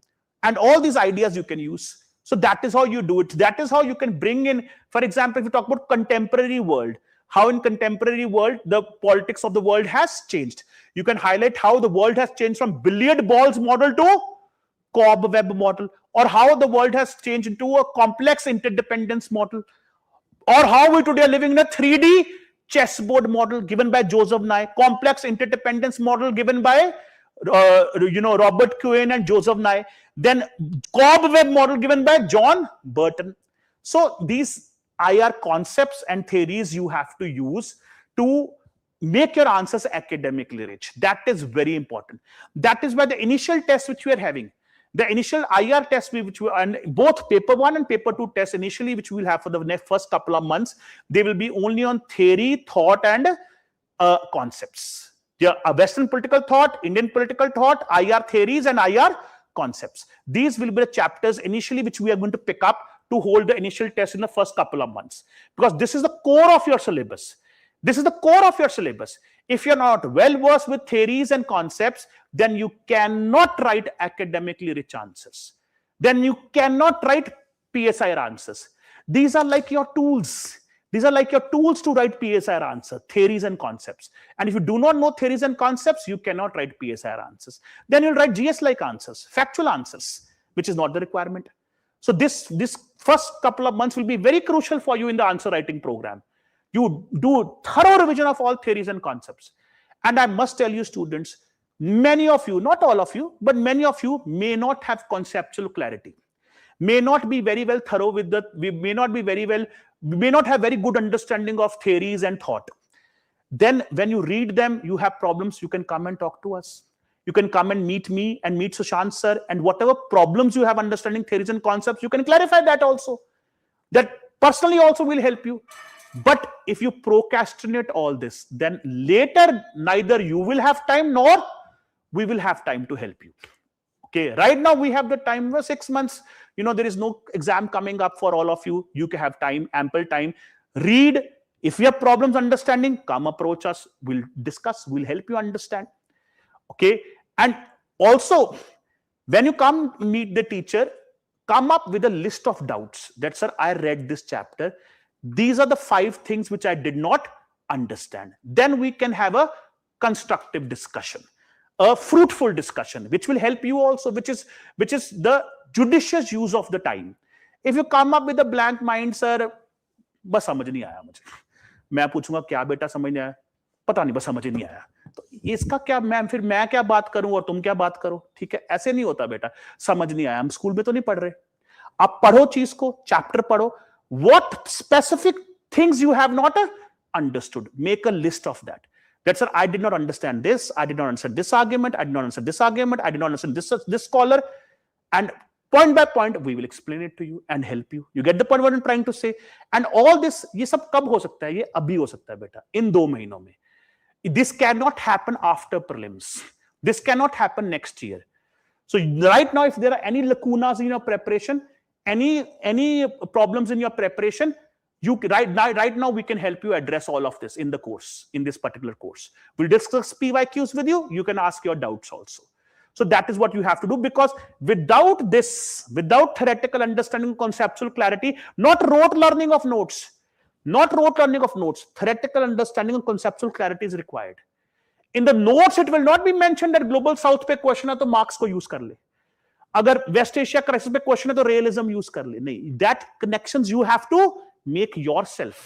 And all these ideas you can use. So that is how you do it. That is how you can bring in, for example, if you talk about contemporary world, how in contemporary world the politics of the world has changed. You can highlight how the world has changed from billiard balls model to cobweb model, or how the world has changed into a complex interdependence model, or how we today are living in a 3D chessboard model given by Joseph Nye, complex interdependence model given by Robert Cohen and Joseph Nye, then cobweb model given by John Burton. So these IR concepts and theories you have to use to make your answers academically rich. That is very important. That is why the initial test which we are having, the initial IR test, and both paper 1 and paper 2 tests initially, which we will have for the next first couple of months, they will be only on theory, thought, and concepts. Western political thought, Indian political thought, IR theories, and IR concepts. These will be the chapters initially which we are going to pick up to hold the initial test in the first couple of months, because this is the core of your syllabus. This is the core of your syllabus. If you're not well versed with theories and concepts, then you cannot write academically rich answers. Then you cannot write PSIR answers. These are like your tools. These are like your tools to write PSIR answer, theories and concepts. And if you do not know theories and concepts, you cannot write PSIR answers. Then you'll write GS-like answers, factual answers, which is not the requirement. So this first couple of months will be very crucial for you in the answer writing program. You do thorough revision of all theories and concepts. And I must tell you, students, many of you, not all of you, but many of you may not have conceptual clarity, may not be very well thorough with we may not have very good understanding of theories and thought. Then when you read them, you have problems, you can come and talk to us. You can come and meet me and meet Sushant sir, and whatever problems you have understanding theories and concepts, you can clarify that also. That personally also will help you. But if you procrastinate all this, then later neither you will have time nor we will have time to help you. Okay, right now we have the time for 6 months. There is no exam coming up for all of you. You can have time, ample time. Read. If you have problems understanding, come approach us. We'll discuss. We'll help you understand. Okay. And also, when you come meet the teacher, come up with a list of doubts. That, sir, I read this chapter. These are the 5 things which I did not understand. Then we can have a constructive discussion, a fruitful discussion, which will help you also, which is the judicious use of the time. If you come up with a blank mind, sir, बस समझ नहीं आया मुझे, मैं पूछूंगा क्या बेटा समझ नहीं आया, पता नहीं बस समझ नहीं आया, तो इसका क्या फिर मैं क्या बात करूं और तुम क्या बात करो, ठीक है, ऐसे नहीं होता बेटा, समझ नहीं आया, हम स्कूल में तो नहीं पढ़ रहे, आप पढ़ो चीज को, चैप्टर पढ़ो, what specific things you have not understood, make a list of that. That, sir, I did not understand this, I did not understand this argument, I did not understand this argument, I did not understand this scholar, and point by point we will explain it to you and help you. You get the point what I'm trying to say? And all this, ये सब कब हो सकता है? ये अभी हो सकता है बेटा, इन 2 महीनों में. This cannot happen after prelims. This cannot happen next year. So right now, if there are any lacunas in your preparation, any problems in your preparation, right now we can help you address all of this in the course, in this particular course. We'll discuss PYQs with you. You can ask your doubts also. So that is what you have to do, because without this, without theoretical understanding, conceptual clarity, not rote learning of notes, theoretical understanding and conceptual clarity is required. In the notes, it will not be mentioned that global south पे question है तो Marx को use कर ले. अगर West Asia crisis पे question है तो रियलिज्म यूज कर ले. नहीं, that connections you have to make yourself,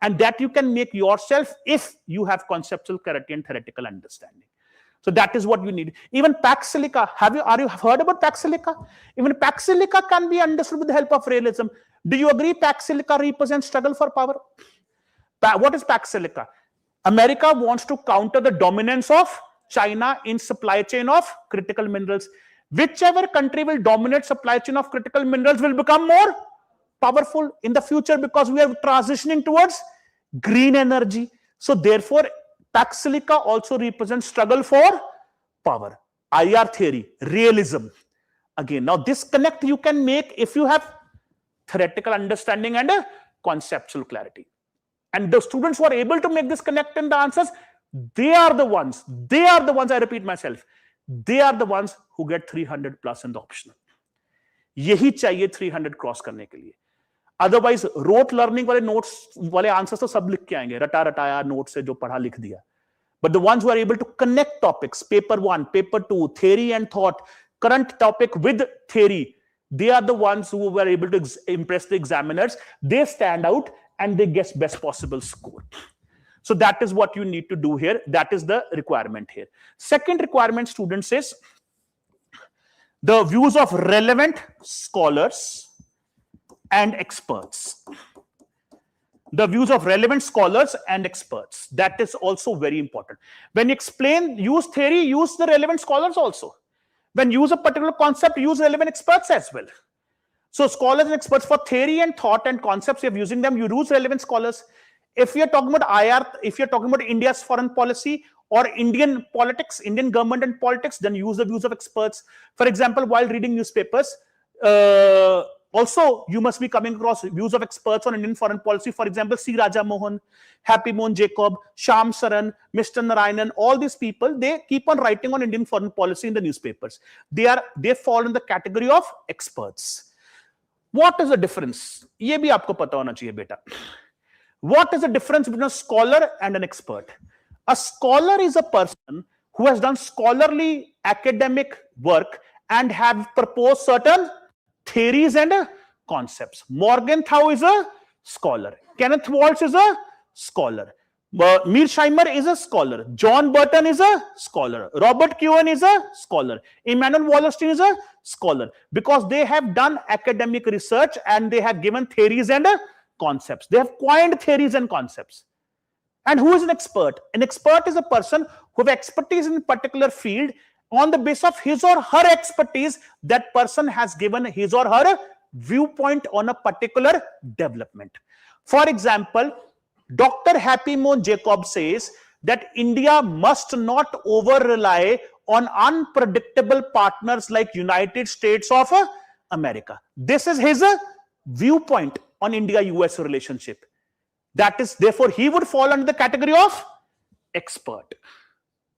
and that you can make yourself if you have conceptual clarity and theoretical understanding. So that is what you need. Even Pax Silica, are you heard about Pax Silica? Even Pax Silica can be understood with the help of realism. Do you agree Pax Silica represents struggle for power? What is Pax Silica? America wants to counter the dominance of China in supply chain of critical minerals. Whichever country will dominate supply chain of critical minerals will become more powerful in the future, because we are transitioning towards green energy. So therefore, Pax Silica also represents struggle for power. IR theory, realism. Again, now this connect you can make if you have theoretical understanding and a conceptual clarity. And the students who are able to make this connect in the answers, they are the ones, I repeat myself, they are the ones who get 300 plus in the optional. यही चाहिए 300 cross करने के लिए. Otherwise rote learning वाले notes वाले answers तो सब लिख के आएंगे, रटा रटाया नोट से जो पढ़ा लिख दिया. But the ones who are able to connect topics, paper 1, paper 2, theory and thought, current topic with theory, they are the ones who were able to impress the examiners. They stand out and they get best possible score. So that is what you need to do here. That is the requirement here. Second requirement, students, is the views of relevant scholars and experts. The views of relevant scholars and experts. That is also very important. When you explain, use theory, use the relevant scholars also. When you use a particular concept, use relevant experts as well. So scholars and experts for theory and thought and concepts, you're using them, you use relevant scholars. If you're talking about IR, if you're talking about India's foreign policy or Indian politics, Indian government and politics, then use the views of experts. For example, while reading newspapers, also you must be coming across views of experts on Indian foreign policy. For example, C. Raja Mohan, Happy Mohan Jacob, Sham Saran, Mr. Narayanan, all these people, they keep on writing on Indian foreign policy in the newspapers. They fall in the category of experts. What is the difference? ये भी आपको पता होना चाहिए बेटा. What is the difference between a scholar and an expert? A scholar is a person who has done scholarly academic work and have proposed certain theories and concepts. Morgenthau is a scholar. Kenneth Waltz is a scholar. Mearsheimer is a scholar. John Burton is a scholar. Robert Cohen is a scholar. Immanuel Wallerstein is a scholar, because they have done academic research and they have given theories and concepts. They have coined theories and concepts. And who is an expert? An expert is a person who has expertise in a particular field. On the basis of his or her expertise, that person has given his or her viewpoint on a particular development. For example, Dr. Happy Mohan Jacob says that India must not over-rely on unpredictable partners like United States of America. This is his viewpoint on India-US relationship. That is, therefore, he would fall under the category of expert.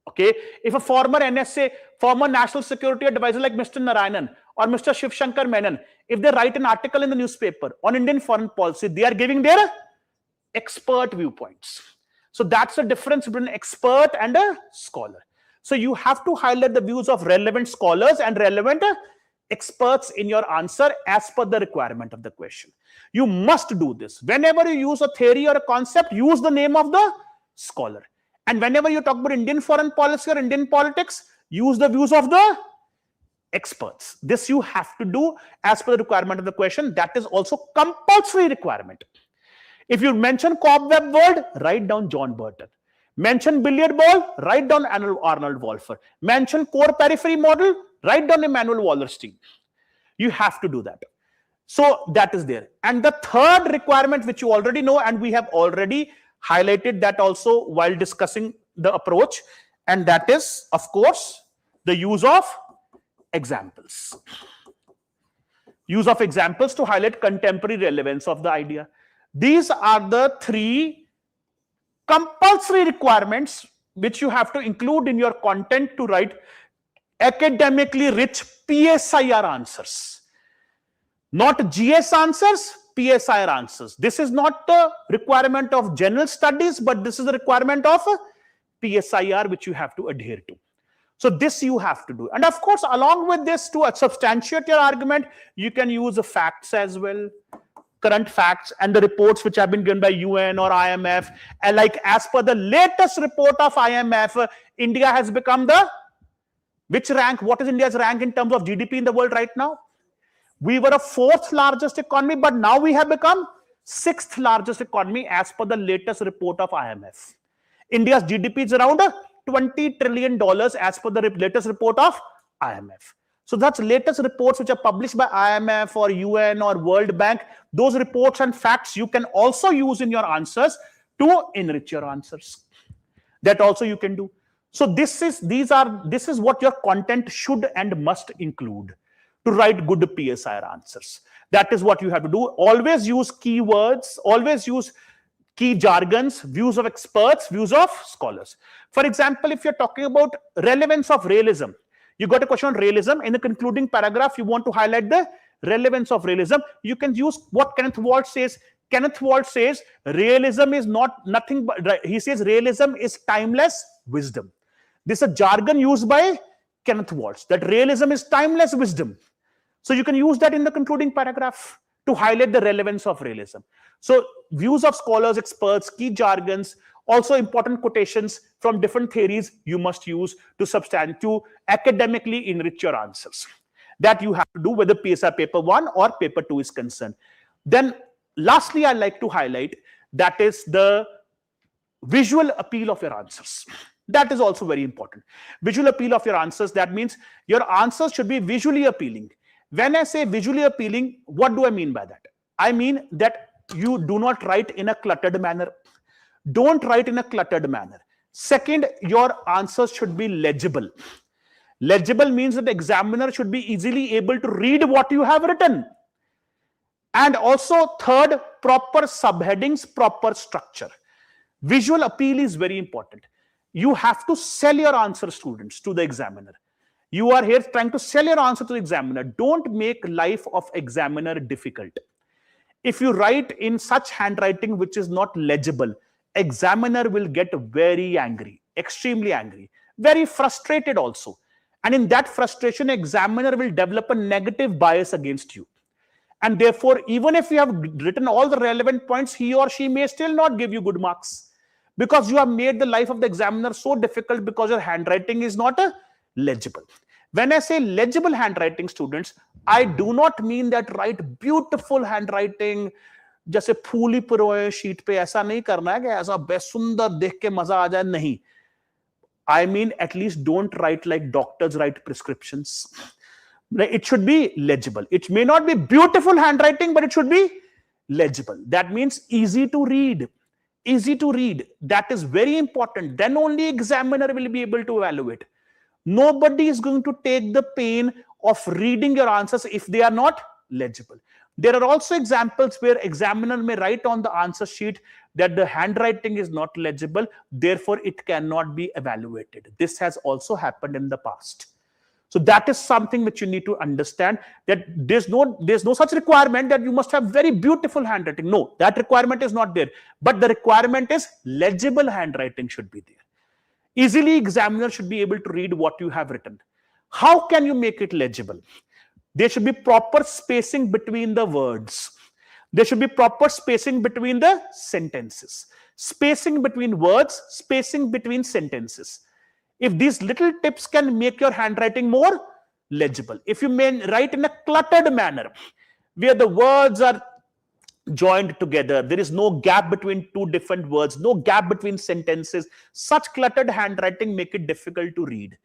Okay, if a former NSA, former National Security Advisor like Mr. Narayanan or Mr. Shiv Shankar Menon, if they write an article in the newspaper on Indian foreign policy, they are giving their expert viewpoints. So that's the difference between an expert and a scholar. So you have to highlight the views of relevant scholars and relevant experts in your answer as per the requirement of the question. You must do this. Whenever you use a theory or a concept, use the name of the scholar. And whenever you talk about Indian foreign policy or Indian politics, use the views of the experts. This you have to do as per the requirement of the question. That is also compulsory requirement. If you mention cobweb word, write down John Burton. Mention billiard ball, write down Arnold Wolfer. Mention core periphery model, write down Immanuel Wallerstein. You have to do that. So that is there. And the third requirement, which you already know, and we have already highlighted that also while discussing the approach, and that is, of course, the use of examples. Use of examples to highlight contemporary relevance of the idea. These are the three compulsory requirements which you have to include in your content to write academically rich PSIR answers. Not GS answers, PSIR answers. This is not the requirement of general studies, but this is the requirement of PSIR which you have to adhere to. So this you have to do. And of course, along with this, to substantiate your argument, you can use the facts as well, current facts and the reports which have been given by UN or IMF. And like as per the latest report of IMF, India has become the which rank? What is India's rank in terms of GDP in the world right now? We were a 4th largest economy, but now we have become 6th largest economy as per the latest report of IMF. India's GDP is around $20 trillion as per the latest report of IMF. So that's latest reports which are published by IMF or UN or World Bank. Those reports and facts you can also use in your answers to enrich your answers. That also you can do. So this is what your content should and must include to write good PSIR answers. That is what you have to do. Always use keywords. Always use key jargons, views of experts, views of scholars. For example, if you're talking about relevance of realism, you got a question on realism. In the concluding paragraph, you want to highlight the relevance of realism. You can use what Kenneth Walt says. Kenneth Walt says realism is not nothing but, he says realism is timeless wisdom. This is a jargon used by Kenneth Walt, that realism is timeless wisdom. So you can use that in the concluding paragraph to highlight the relevance of realism. So views of scholars, experts, key jargons, also important quotations from different theories you must use to academically enrich your answers. That you have to do whether PSIR paper 1 or paper 2 is concerned. Then lastly, I'd like to highlight that is the visual appeal of your answers. That is also very important. Visual appeal of your answers, that means your answers should be visually appealing. When I say visually appealing, what do I mean by that? I mean that you do not write in a cluttered manner. Don't write in a cluttered manner. Second, your answers should be legible. Legible means that the examiner should be easily able to read what you have written. And also, third, proper subheadings, proper structure. Visual appeal is very important. You have to sell your answer, students, to the examiner. You are here trying to sell your answer to the examiner. Don't make life of examiner difficult. If you write in such handwriting which is not legible, examiner will get very angry, extremely angry, very frustrated also. And in that frustration, examiner will develop a negative bias against you. And therefore, even if you have written all the relevant points, he or she may still not give you good marks, because you have made the life of the examiner so difficult because your handwriting is not legible. When I say legible handwriting, students, I do not mean that write beautiful handwriting, जैसे फूली पुरोए sheet पे ऐसा नहीं करना है कि ऐसा best सुंदर देख के मजा आ जाए, नहीं. I mean, at least don't write like doctors write prescriptions. It should be legible. It may not be beautiful handwriting, but it should be legible. That means easy to read. Easy to read. That is very important. Then only examiner will be able to evaluate. Nobody is going to take the pain of reading your answers if they are not legible. There are also examples where examiner may write on the answer sheet that the handwriting is not legible, therefore it cannot be evaluated. This has also happened in the past. So that is something which you need to understand, that there's no such requirement that you must have very beautiful handwriting. No, that requirement is not there. But the requirement is legible handwriting should be there. Easily examiner should be able to read what you have written. How can you make it legible? There should be proper spacing between the words. There should be proper spacing between the sentences. Spacing between words, spacing between sentences. If these little tips can make your handwriting more legible. If you may write in a cluttered manner, where the words are joined together, there is no gap between two different words, no gap between sentences, such cluttered handwriting make it difficult to read.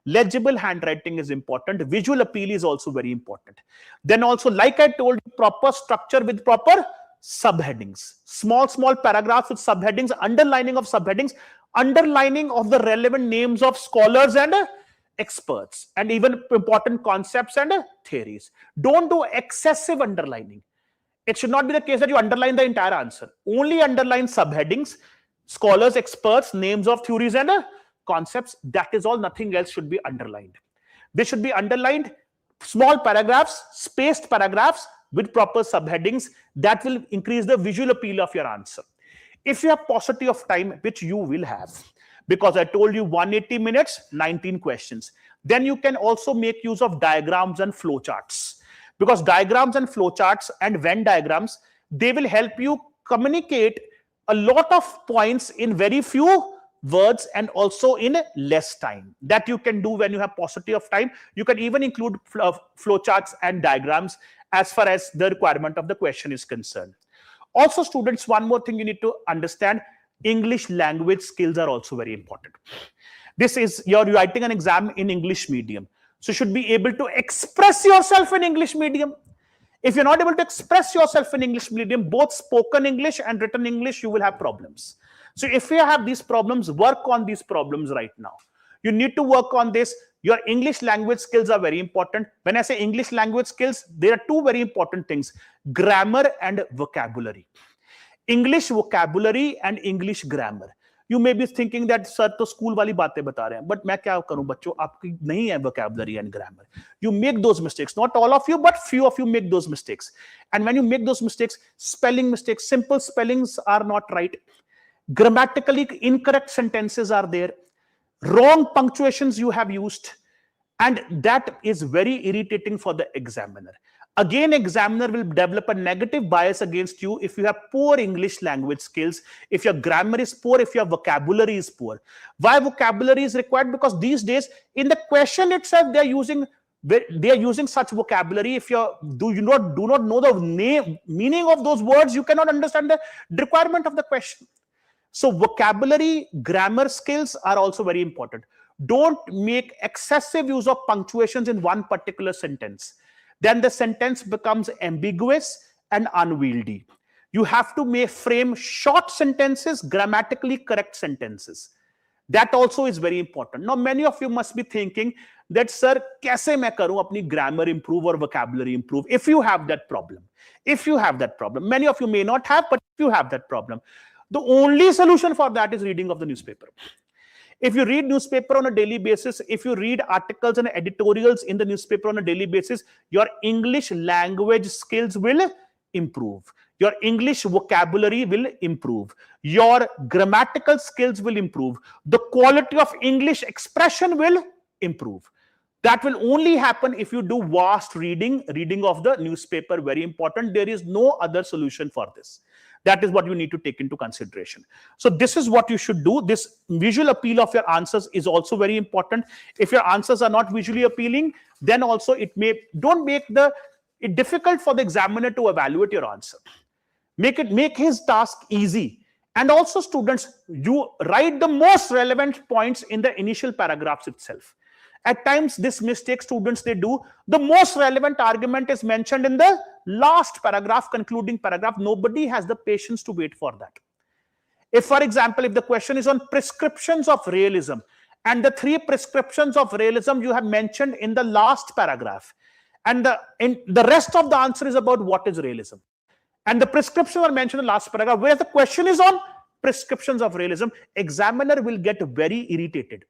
Legible handwriting is important. Visual appeal is also very important. Then also, like I told you, proper structure with proper subheadings. Small paragraphs with subheadings, underlining of subheadings, underlining of the relevant names of scholars and experts, and even important concepts and theories. Don't do excessive underlining. It should not be the case that you underline the entire answer. Only underline subheadings, scholars, experts, names of theories and concepts. That is all. Nothing else should be underlined. They should be underlined, small paragraphs, spaced paragraphs with proper subheadings. That will increase the visual appeal of your answer. If you have paucity of time, which you will have, because I told you 180 minutes, 19 questions, then you can also make use of diagrams and flowcharts. Because diagrams and flowcharts and Venn diagrams, they will help you communicate a lot of points in very few words and also in less time. That you can do when you have paucity of time. You can even include flowcharts and diagrams as far as the requirement of the question is concerned. Also, students, one more thing you need to understand, English language skills are also very important. This is, you're writing an exam in English medium. So you should be able to express yourself in English medium. If you're not able to express yourself in English medium, both spoken English and written English, you will have problems. So if you have these problems, work on these problems right now. You need to work on this. Your English language skills are very important. When I say English language skills, there are two very important things: grammar and vocabulary. English vocabulary and English grammar. You may be thinking that sir तो school वाली बातें बता रहे हैं, but मैं क्या करूं बच्चों, आपकी नहीं है vocabulary and grammar. You make those mistakes. Not all of you, but few of you make those mistakes. And when you make those mistakes, spelling mistakes, simple spellings are not right. Grammatically incorrect sentences are there. Wrong punctuations you have used. And that is very irritating for the examiner. Again, examiner will develop a negative bias against you if you have poor English language skills, if your grammar is poor, if your vocabulary is poor. Why vocabulary is required? Because these days, in the question itself, they are using such vocabulary. If you do not know the meaning of those words, you cannot understand the requirement of the question. So vocabulary, grammar skills are also very important. Don't make excessive use of punctuations in one particular sentence. Then the sentence becomes ambiguous and unwieldy. You have to frame short sentences, grammatically correct sentences. That also is very important. Now, many of you must be thinking that, sir, kaise main karu apni grammar improve or vocabulary improve? If you have that problem, many of you may not have, but if you have that problem, the only solution for that is reading of the newspaper. If you read newspaper on a daily basis, if you read articles and editorials in the newspaper on a daily basis, your English language skills will improve. Your English vocabulary will improve. Your grammatical skills will improve. The quality of English expression will improve. That will only happen if you do vast reading of the newspaper. Very important. There is no other solution for this. That is what you need to take into consideration. So this is what you should do. This visual appeal of your answers is also very important. If your answers are not visually appealing, then also don't make it difficult for the examiner to evaluate your answer. Make his task easy. And also, students, you write the most relevant points in the initial paragraphs itself. At times, this mistake students, they do. The most relevant argument is mentioned in the last paragraph, concluding paragraph. Nobody has the patience to wait for that. If, for example, if the question is on prescriptions of realism, and the 3 prescriptions of realism you have mentioned in the last paragraph, and the rest of the answer is about what is realism, and the prescriptions are mentioned in the last paragraph, whereas the question is on prescriptions of realism, examiner will get very irritated.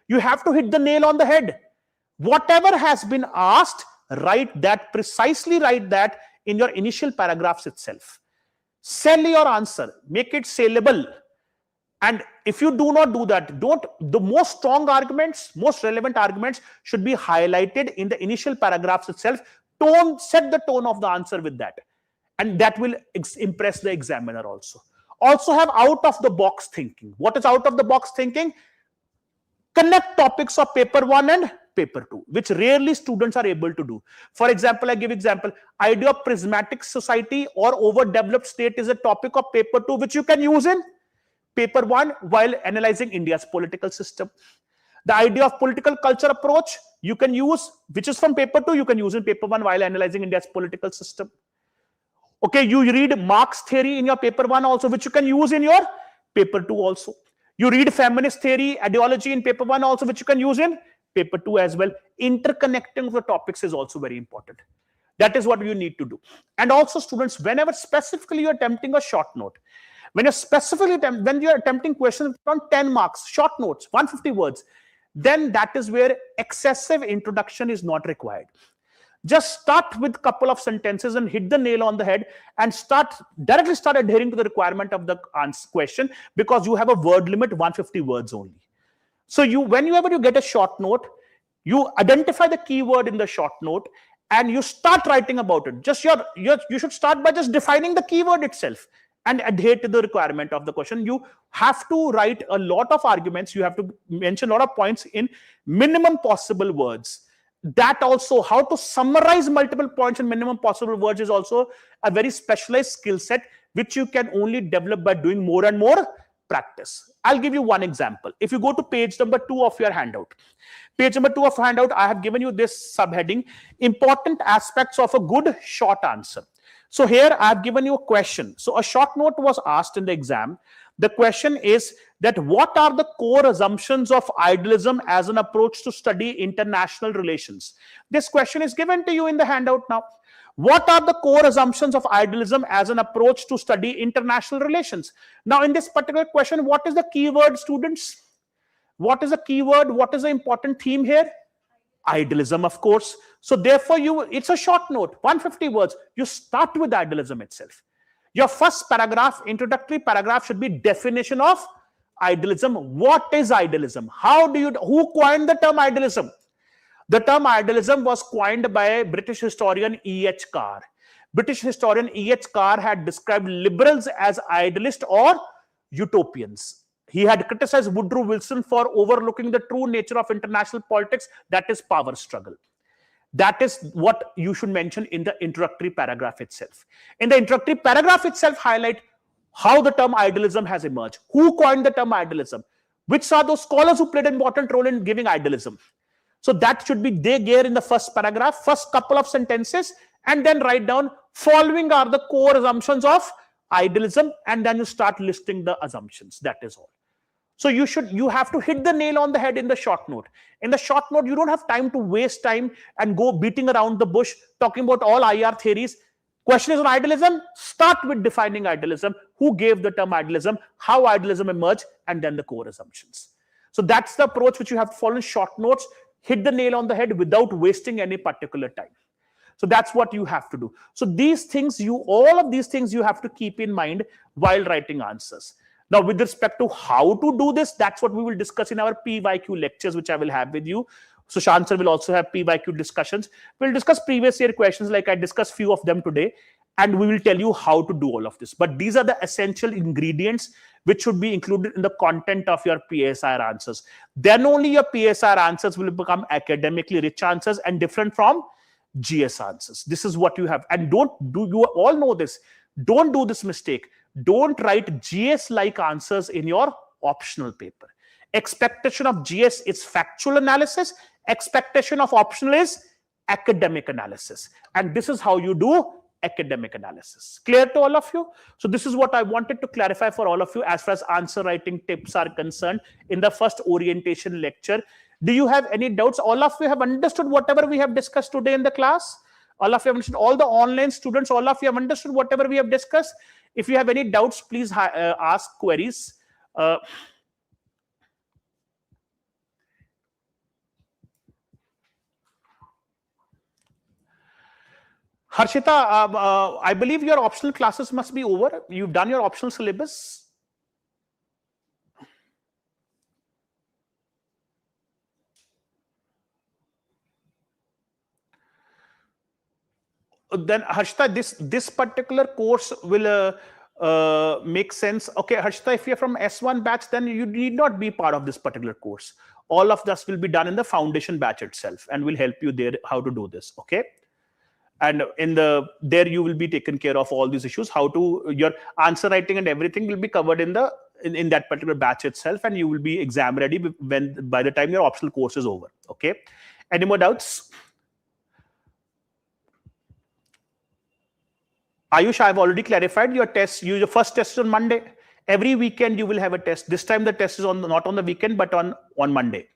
You have to hit the nail on the head. Whatever has been asked, precisely write that in your initial paragraphs itself. Sell your answer, make it saleable. And if you do not do that, the most strong arguments, most relevant arguments should be highlighted in the initial paragraphs itself. Set the tone of the answer with that. And that will impress the examiner also. Also have out of the box thinking. What is out of the box thinking? Connect topics of paper 1 and paper 2, which rarely students are able to do. For example, I give example, idea of prismatic society or overdeveloped state is a topic of paper 2, which you can use in paper 1 while analyzing India's political system. The idea of political culture approach you can use, which is from paper 2, you can use in paper 1 while analyzing India's political system. Okay, you read Marx theory in your paper 1 also, which you can use in your paper 2 also. You read feminist theory, ideology in paper 1 also, which you can use in paper 2 as well. Interconnecting of the topics is also very important. That is what you need to do. And also, students, whenever specifically you're attempting a short note, when you're attempting questions on 10 marks, short notes, 150 words, then that is where excessive introduction is not required. Just start with a couple of sentences and hit the nail on the head and directly start adhering to the requirement of the question, because you have a word limit, 150 words only. So whenever you get a short note, you identify the keyword in the short note and you start writing about it. You should start by just defining the keyword itself and adhere to the requirement of the question. You have to write a lot of arguments. You have to mention a lot of points in minimum possible words. That also, how to summarize multiple points in minimum possible words is also a very specialized skill set, which you can only develop by doing more and more practice. I'll give you one example. If you go to page number 2 of your handout, I have given you this subheading, important aspects of a good short answer. So here I have given you a question. So a short note was asked in the exam. The question is that what are the core assumptions of idealism as an approach to study international relations? This question is given to you in the handout now. What are the core assumptions of idealism as an approach to study international relations? Now, in this particular question, what is the keyword, students? What is the keyword? What is the important theme here? Idealism, of course. So therefore, it's a short note, 150 words. You start with idealism itself. Your first paragraph, introductory paragraph, should be definition of idealism. What is idealism? Who coined the term idealism? The term idealism was coined by British historian E.H. Carr. British historian E.H. Carr had described liberals as idealists or utopians. He had criticized Woodrow Wilson for overlooking the true nature of international politics, that is power struggle. That is what you should mention in the introductory paragraph itself. In the introductory paragraph itself, highlight how the term idealism has emerged. Who coined the term idealism? Which are those scholars who played an important role in giving idealism? So that should be there in the first paragraph, first couple of sentences, and then write down following are the core assumptions of idealism, and then you start listing the assumptions. That is all. So you have to hit the nail on the head in the short note. In the short note, you don't have time to waste time and go beating around the bush talking about all IR theories. Question is on idealism. Start with defining idealism. Who gave the term idealism? How idealism emerged? And then the core assumptions. So that's the approach which you have to follow in short notes. Hit the nail on the head without wasting any particular time. So that's what you have to do. So all of these things you have to keep in mind while writing answers. Now, with respect to how to do this, that's what we will discuss in our PYQ lectures, which I will have with you. Sushant sir will also have PYQ discussions. We'll discuss previous year questions, like I discussed few of them today, and we will tell you how to do all of this. But these are the essential ingredients which should be included in the content of your PSIR answers. Then only your PSIR answers will become academically rich answers and different from GS answers. This is what you have. And you all know this. Don't do this mistake. Don't write GS-like answers in your optional paper. Expectation of GS is factual analysis. Expectation of optional is academic analysis. And this is how you do academic analysis. Clear to all of you? So this is what I wanted to clarify for all of you as far as answer writing tips are concerned in the first orientation lecture. Do you have any doubts? All of you have understood whatever we have discussed today in the class? All of you have understood? All the online students, all of you have understood whatever we have discussed? If you have any doubts, please ask queries. Harshita, I believe your optional classes must be over. You've done your optional syllabus. Then Harshita, this particular course will make sense. Okay, Harshita, if you're from S1 batch, then you need not be part of this particular course. All of this will be done in the foundation batch itself, and will help you there how to do this. Okay. And there you will be taken care of all these issues. Your answer writing and everything will be covered in that particular batch itself, and you will be exam ready by the time your optional course is over. Okay. Any more doubts? Ayush, I've already clarified your test. Your first test is on Monday. Every weekend you will have a test. This time the test is not on the weekend, but on Monday.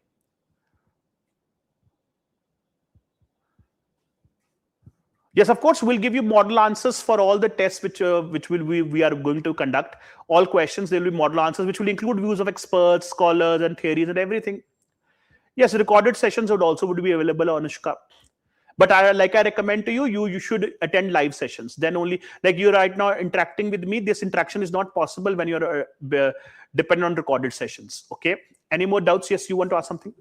Yes, of course, we'll give you model answers for all the tests which we are going to conduct. All questions, there will be model answers, which will include views of experts, scholars, and theories and everything. Yes, recorded sessions would be available, Anushka. But like I recommend to you, you should attend live sessions. Then only, like you're right now interacting with me, this interaction is not possible when you're dependent on recorded sessions. Okay. Any more doubts? Yes, you want to ask something?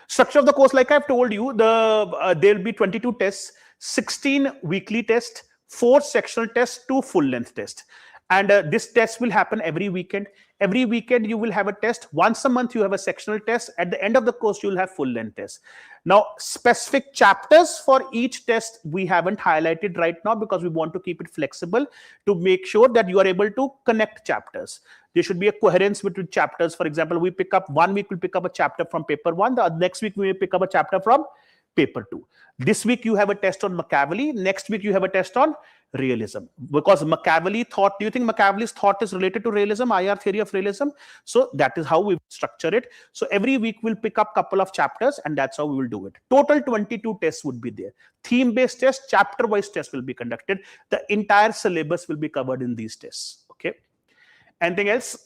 Structure of the course, like I've told you, there'll be 22 tests, 16 weekly tests, 4 sectional tests, 2 full-length tests. And this test will happen every weekend. Every weekend you will have a test. Once a month you have a sectional test. At the end of the course, you'll have full-length tests. Now, specific chapters for each test we haven't highlighted right now because we want to keep it flexible to make sure that you are able to connect chapters. There should be a coherence between chapters. For example, one week we'll pick up a chapter from paper 1. The next week we will pick up a chapter from paper 2. This week you have a test on Machiavelli. Next week you have a test on realism, because Machiavelli thought, do you think Machiavelli's thought is related to realism, IR theory of realism? So that is how we structure it. So every week we'll pick up couple of chapters, and that's how we will do it. Total 22 tests would be there. Theme-based tests, chapter-wise tests will be conducted. The entire syllabus will be covered in these tests. Okay. Anything else?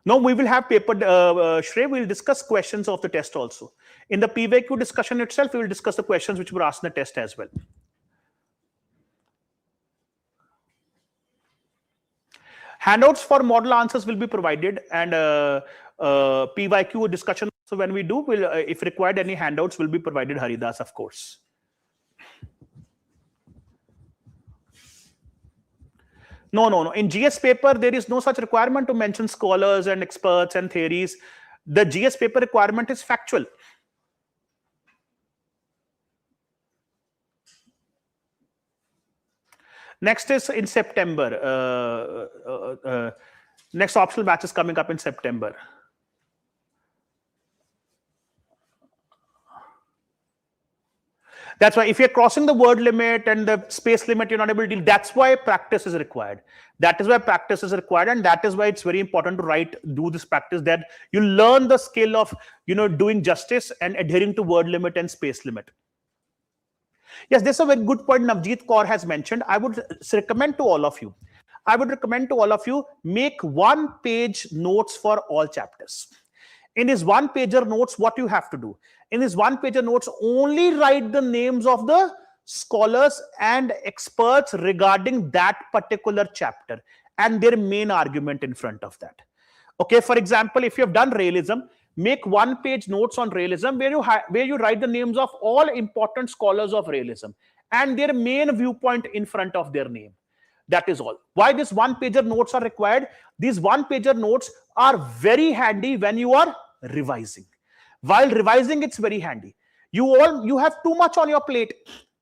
No, we will have paper, Shrey, we'll discuss questions of the test also. In the PYQ discussion itself, we will discuss the questions which were asked in the test as well. Handouts for model answers will be provided, and PYQ discussion. So when we do, we'll, if required, any handouts will be provided, Haridas, of course. No. In GS paper, there is no such requirement to mention scholars and experts and theories. The GS paper requirement is factual. Next is in September. Next optional batch is coming up in September. That's why if you're crossing the word limit and the space limit, you're not able to deal. That's why practice is required. That is why practice is required, and that is why it's very important to do this practice, that you learn the skill of, doing justice and adhering to word limit and space limit. Yes, this is a very good point Navjeet Kaur has mentioned. I would recommend to all of you. Make 1-page notes for all chapters. In his 1-pager notes, what you have to do? In his 1-pager notes, only write the names of the scholars and experts regarding that particular chapter and their main argument in front of that. Okay, for example, if you have done realism, make 1-page notes on realism where you write the names of all important scholars of realism and their main viewpoint in front of their name. That is all. Why these 1-pager notes are required? These 1-pager notes are very handy when you are revising. While revising, it's very handy. You have too much on your plate.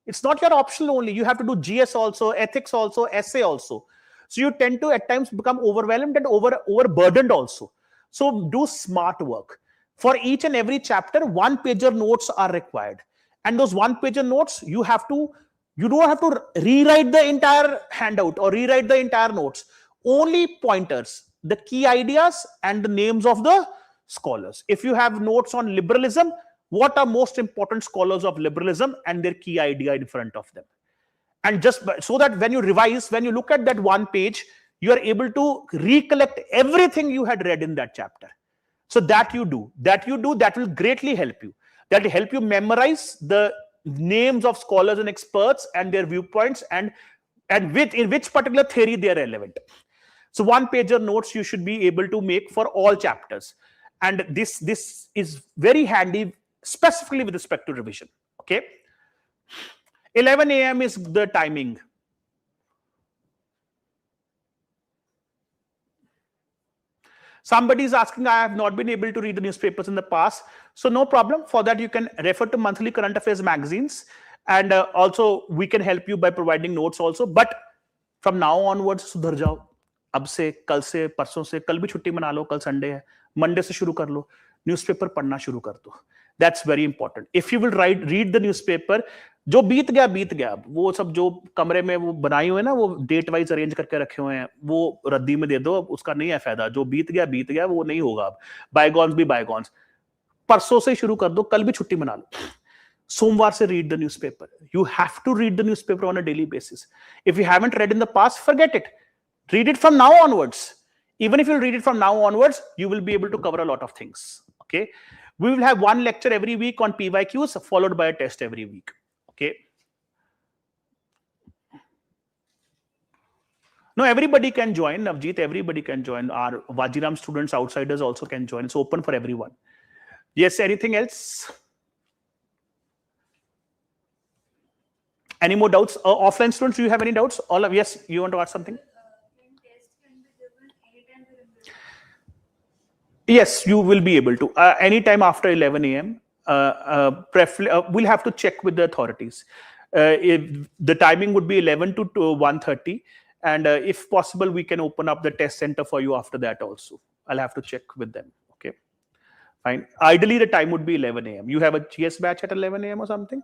It's not your optional only. You have to do GS also, ethics also, essay also. So you tend to at times become overwhelmed and overburdened also. So do smart work. For each and every chapter, 1-pager notes are required. And those 1-pager notes, you don't have to rewrite the entire handout or rewrite the entire notes. Only pointers, the key ideas and the names of the scholars. If you have notes on liberalism, what are most important scholars of liberalism and their key idea in front of them. And just so that when you revise, when you look at that 1 page, you are able to recollect everything you had read in that chapter. So that will greatly help you. That will help you memorize the names of scholars and experts and their viewpoints and in which particular theory they are relevant. So 1-pager notes you should be able to make for all chapters. And this is very handy, specifically with respect to revision. Okay. 11 a.m. is the timing. Somebody is asking, I have not been able to read the newspapers in the past. So no problem. For that, you can refer to monthly current affairs magazines. And also, we can help you by providing notes also. But from now onwards, sudhar jao. अब से, कल से, परसों से, कल भी छुट्टी मना लो, कल संडे है, मंडे से शुरू कर लो, न्यूज़पेपर पढ़ना शुरू कर दो. That's very important. If you will read the newspaper, जो बीत गया, वो सब जो कमरे में वो बनाई हुए ना, वो डेट वाइज अरेंज करके रखे हुए हैं, वो रद्दी में दे दो, उसका नहीं है फायदा. जो बीत गया, वो नहीं होगा अब. बायगॉन्स भी बायगॉन्स. परसों से शुरू कर दो, कल भी छुट्टी मना लो. सोमवार से read the newspaper. You have to read the newspaper on a daily basis. If you haven't read in the past, forget it. Read it from now onwards. Even if you read it from now onwards, you will be able to cover a lot of things. Okay. We will have 1 lecture every week on PYQs, followed by a test every week. Okay. No, everybody can join. Navjeet, everybody can join. Our Vajiram students, outsiders also can join. It's open for everyone. Yes, anything else? Any more doubts? Offline students, do you have any doubts? Yes, you want to ask something? Yes, you will be able to. Anytime after 11 a.m. We'll have to check with the authorities. If the timing would be 11 to 1:30. And if possible, we can open up the test center for you after that also. I'll have to check with them. Okay. Fine. Ideally, the time would be 11 a.m. You have a GS batch at 11 a.m. or something?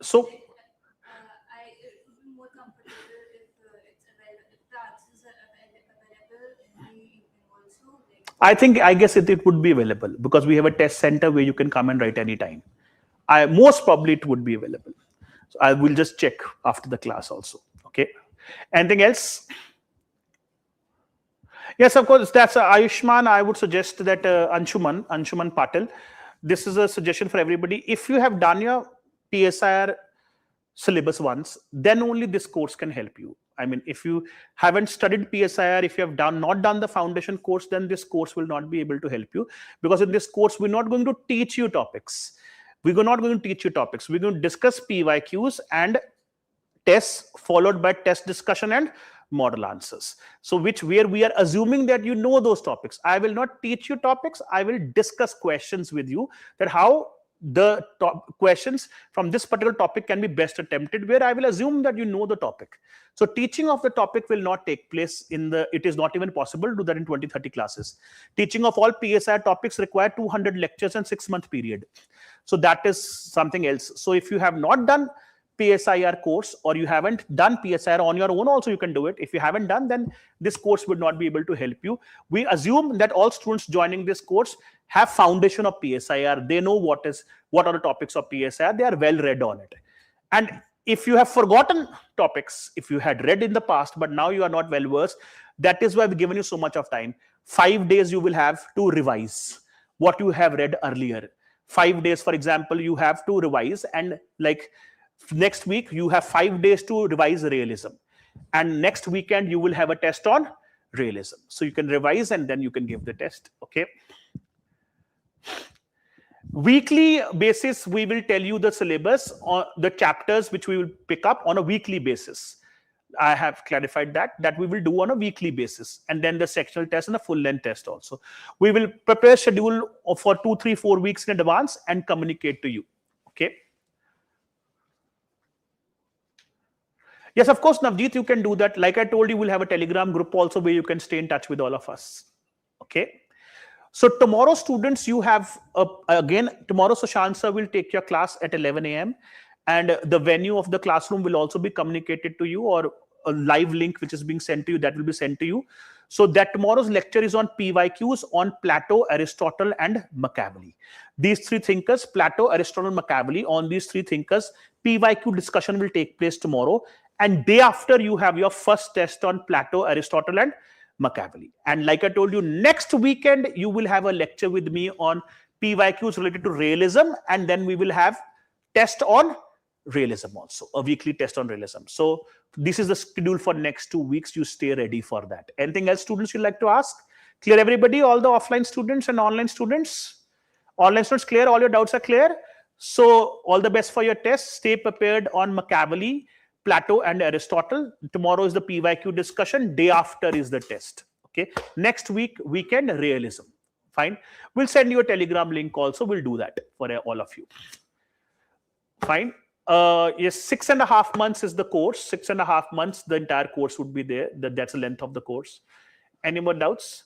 So It would be more comfortable if it's available, if the answers are available in the evening also. I guess it would be available because we have a test center where you can come and write anytime. Most probably it would be available. So I will just check after the class also. Okay. Anything else? Yes, of course. That's Ayushman. I would suggest that Anshuman Patel. This is a suggestion for everybody. If you have done your PSIR syllabus once, then only this course can help you. I mean, if you haven't studied PSIR, if you have not done the foundation course, then this course will not be able to help you, because in this course we're not going to teach you topics. We're not going to teach you topics. We're going to discuss PYQs and tests, followed by test discussion and model answers. So where we are assuming that you know those topics. I will not teach you topics. I will discuss questions with you, that how the questions from this particular topic can be best attempted, where I will assume that you know the topic. So teaching of the topic will not take place it is not even possible to do that in 20-30 classes. Teaching of all PSIR topics require 200 lectures and 6-month period. So that is something else. So if you have not done PSIR course, or you haven't done PSIR on your own, also you can do it. If you haven't done, then this course would not be able to help you. We assume that all students joining this course have foundation of PSIR. They know what are the topics of PSIR. They are well read on it. And if you have forgotten topics, if you had read in the past but now you are not well versed, that is why we've given you so much of time. 5 days you will have to revise what you have read earlier. 5 days, for example, you have to revise, and like next week you have 5 days to revise realism, and next weekend you will have a test on realism. So you can revise and then you can give the test. Okay. Weekly basis, we will tell you the syllabus or the chapters which we will pick up on a weekly basis. I have clarified that we will do on a weekly basis, and then the sectional test and the full length test also. We will prepare schedule for 2, 3, 4 weeks in advance and communicate to you. Okay. Yes, of course, Navjeet, you can do that. Like I told you, we'll have a Telegram group also where you can stay in touch with all of us. Okay. So tomorrow, students, you have again tomorrow Sushant sir will take your class at 11 a.m. and the venue of the classroom will also be communicated to you, or a live link which is being sent to you, that will be sent to you. So that tomorrow's lecture is on PYQs on Plato, Aristotle, and Machiavelli. These three thinkers, Plato, Aristotle, Machiavelli, on these three thinkers, PYQ discussion will take place tomorrow. And day after, you have your first test on Plato, Aristotle, and Machiavelli. And like I told you, next weekend, you will have a lecture with me on PYQs related to realism. And then we will have test on realism also, a weekly test on realism. So this is the schedule for next 2 weeks. You stay ready for that. Anything else, students, you'd like to ask? Clear, everybody? All the offline students and online students? Online students clear? All your doubts are clear? So all the best for your test. Stay prepared on Machiavelli, Plato, and Aristotle. Tomorrow is the PYQ discussion. Day after is the test. Okay. Next weekend, realism. Fine. We'll send you a Telegram link also. We'll do that for all of you. Fine. Yes, 6.5 months is the course. 6.5 months, the entire course would be there. That's the length of the course. Any more doubts?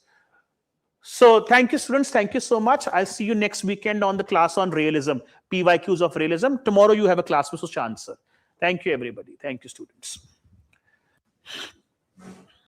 So thank you, students. Thank you so much. I'll see you next weekend on the class on realism, PYQs of realism. Tomorrow you have a class with Sushant sir. Thank you, everybody. Thank you, students.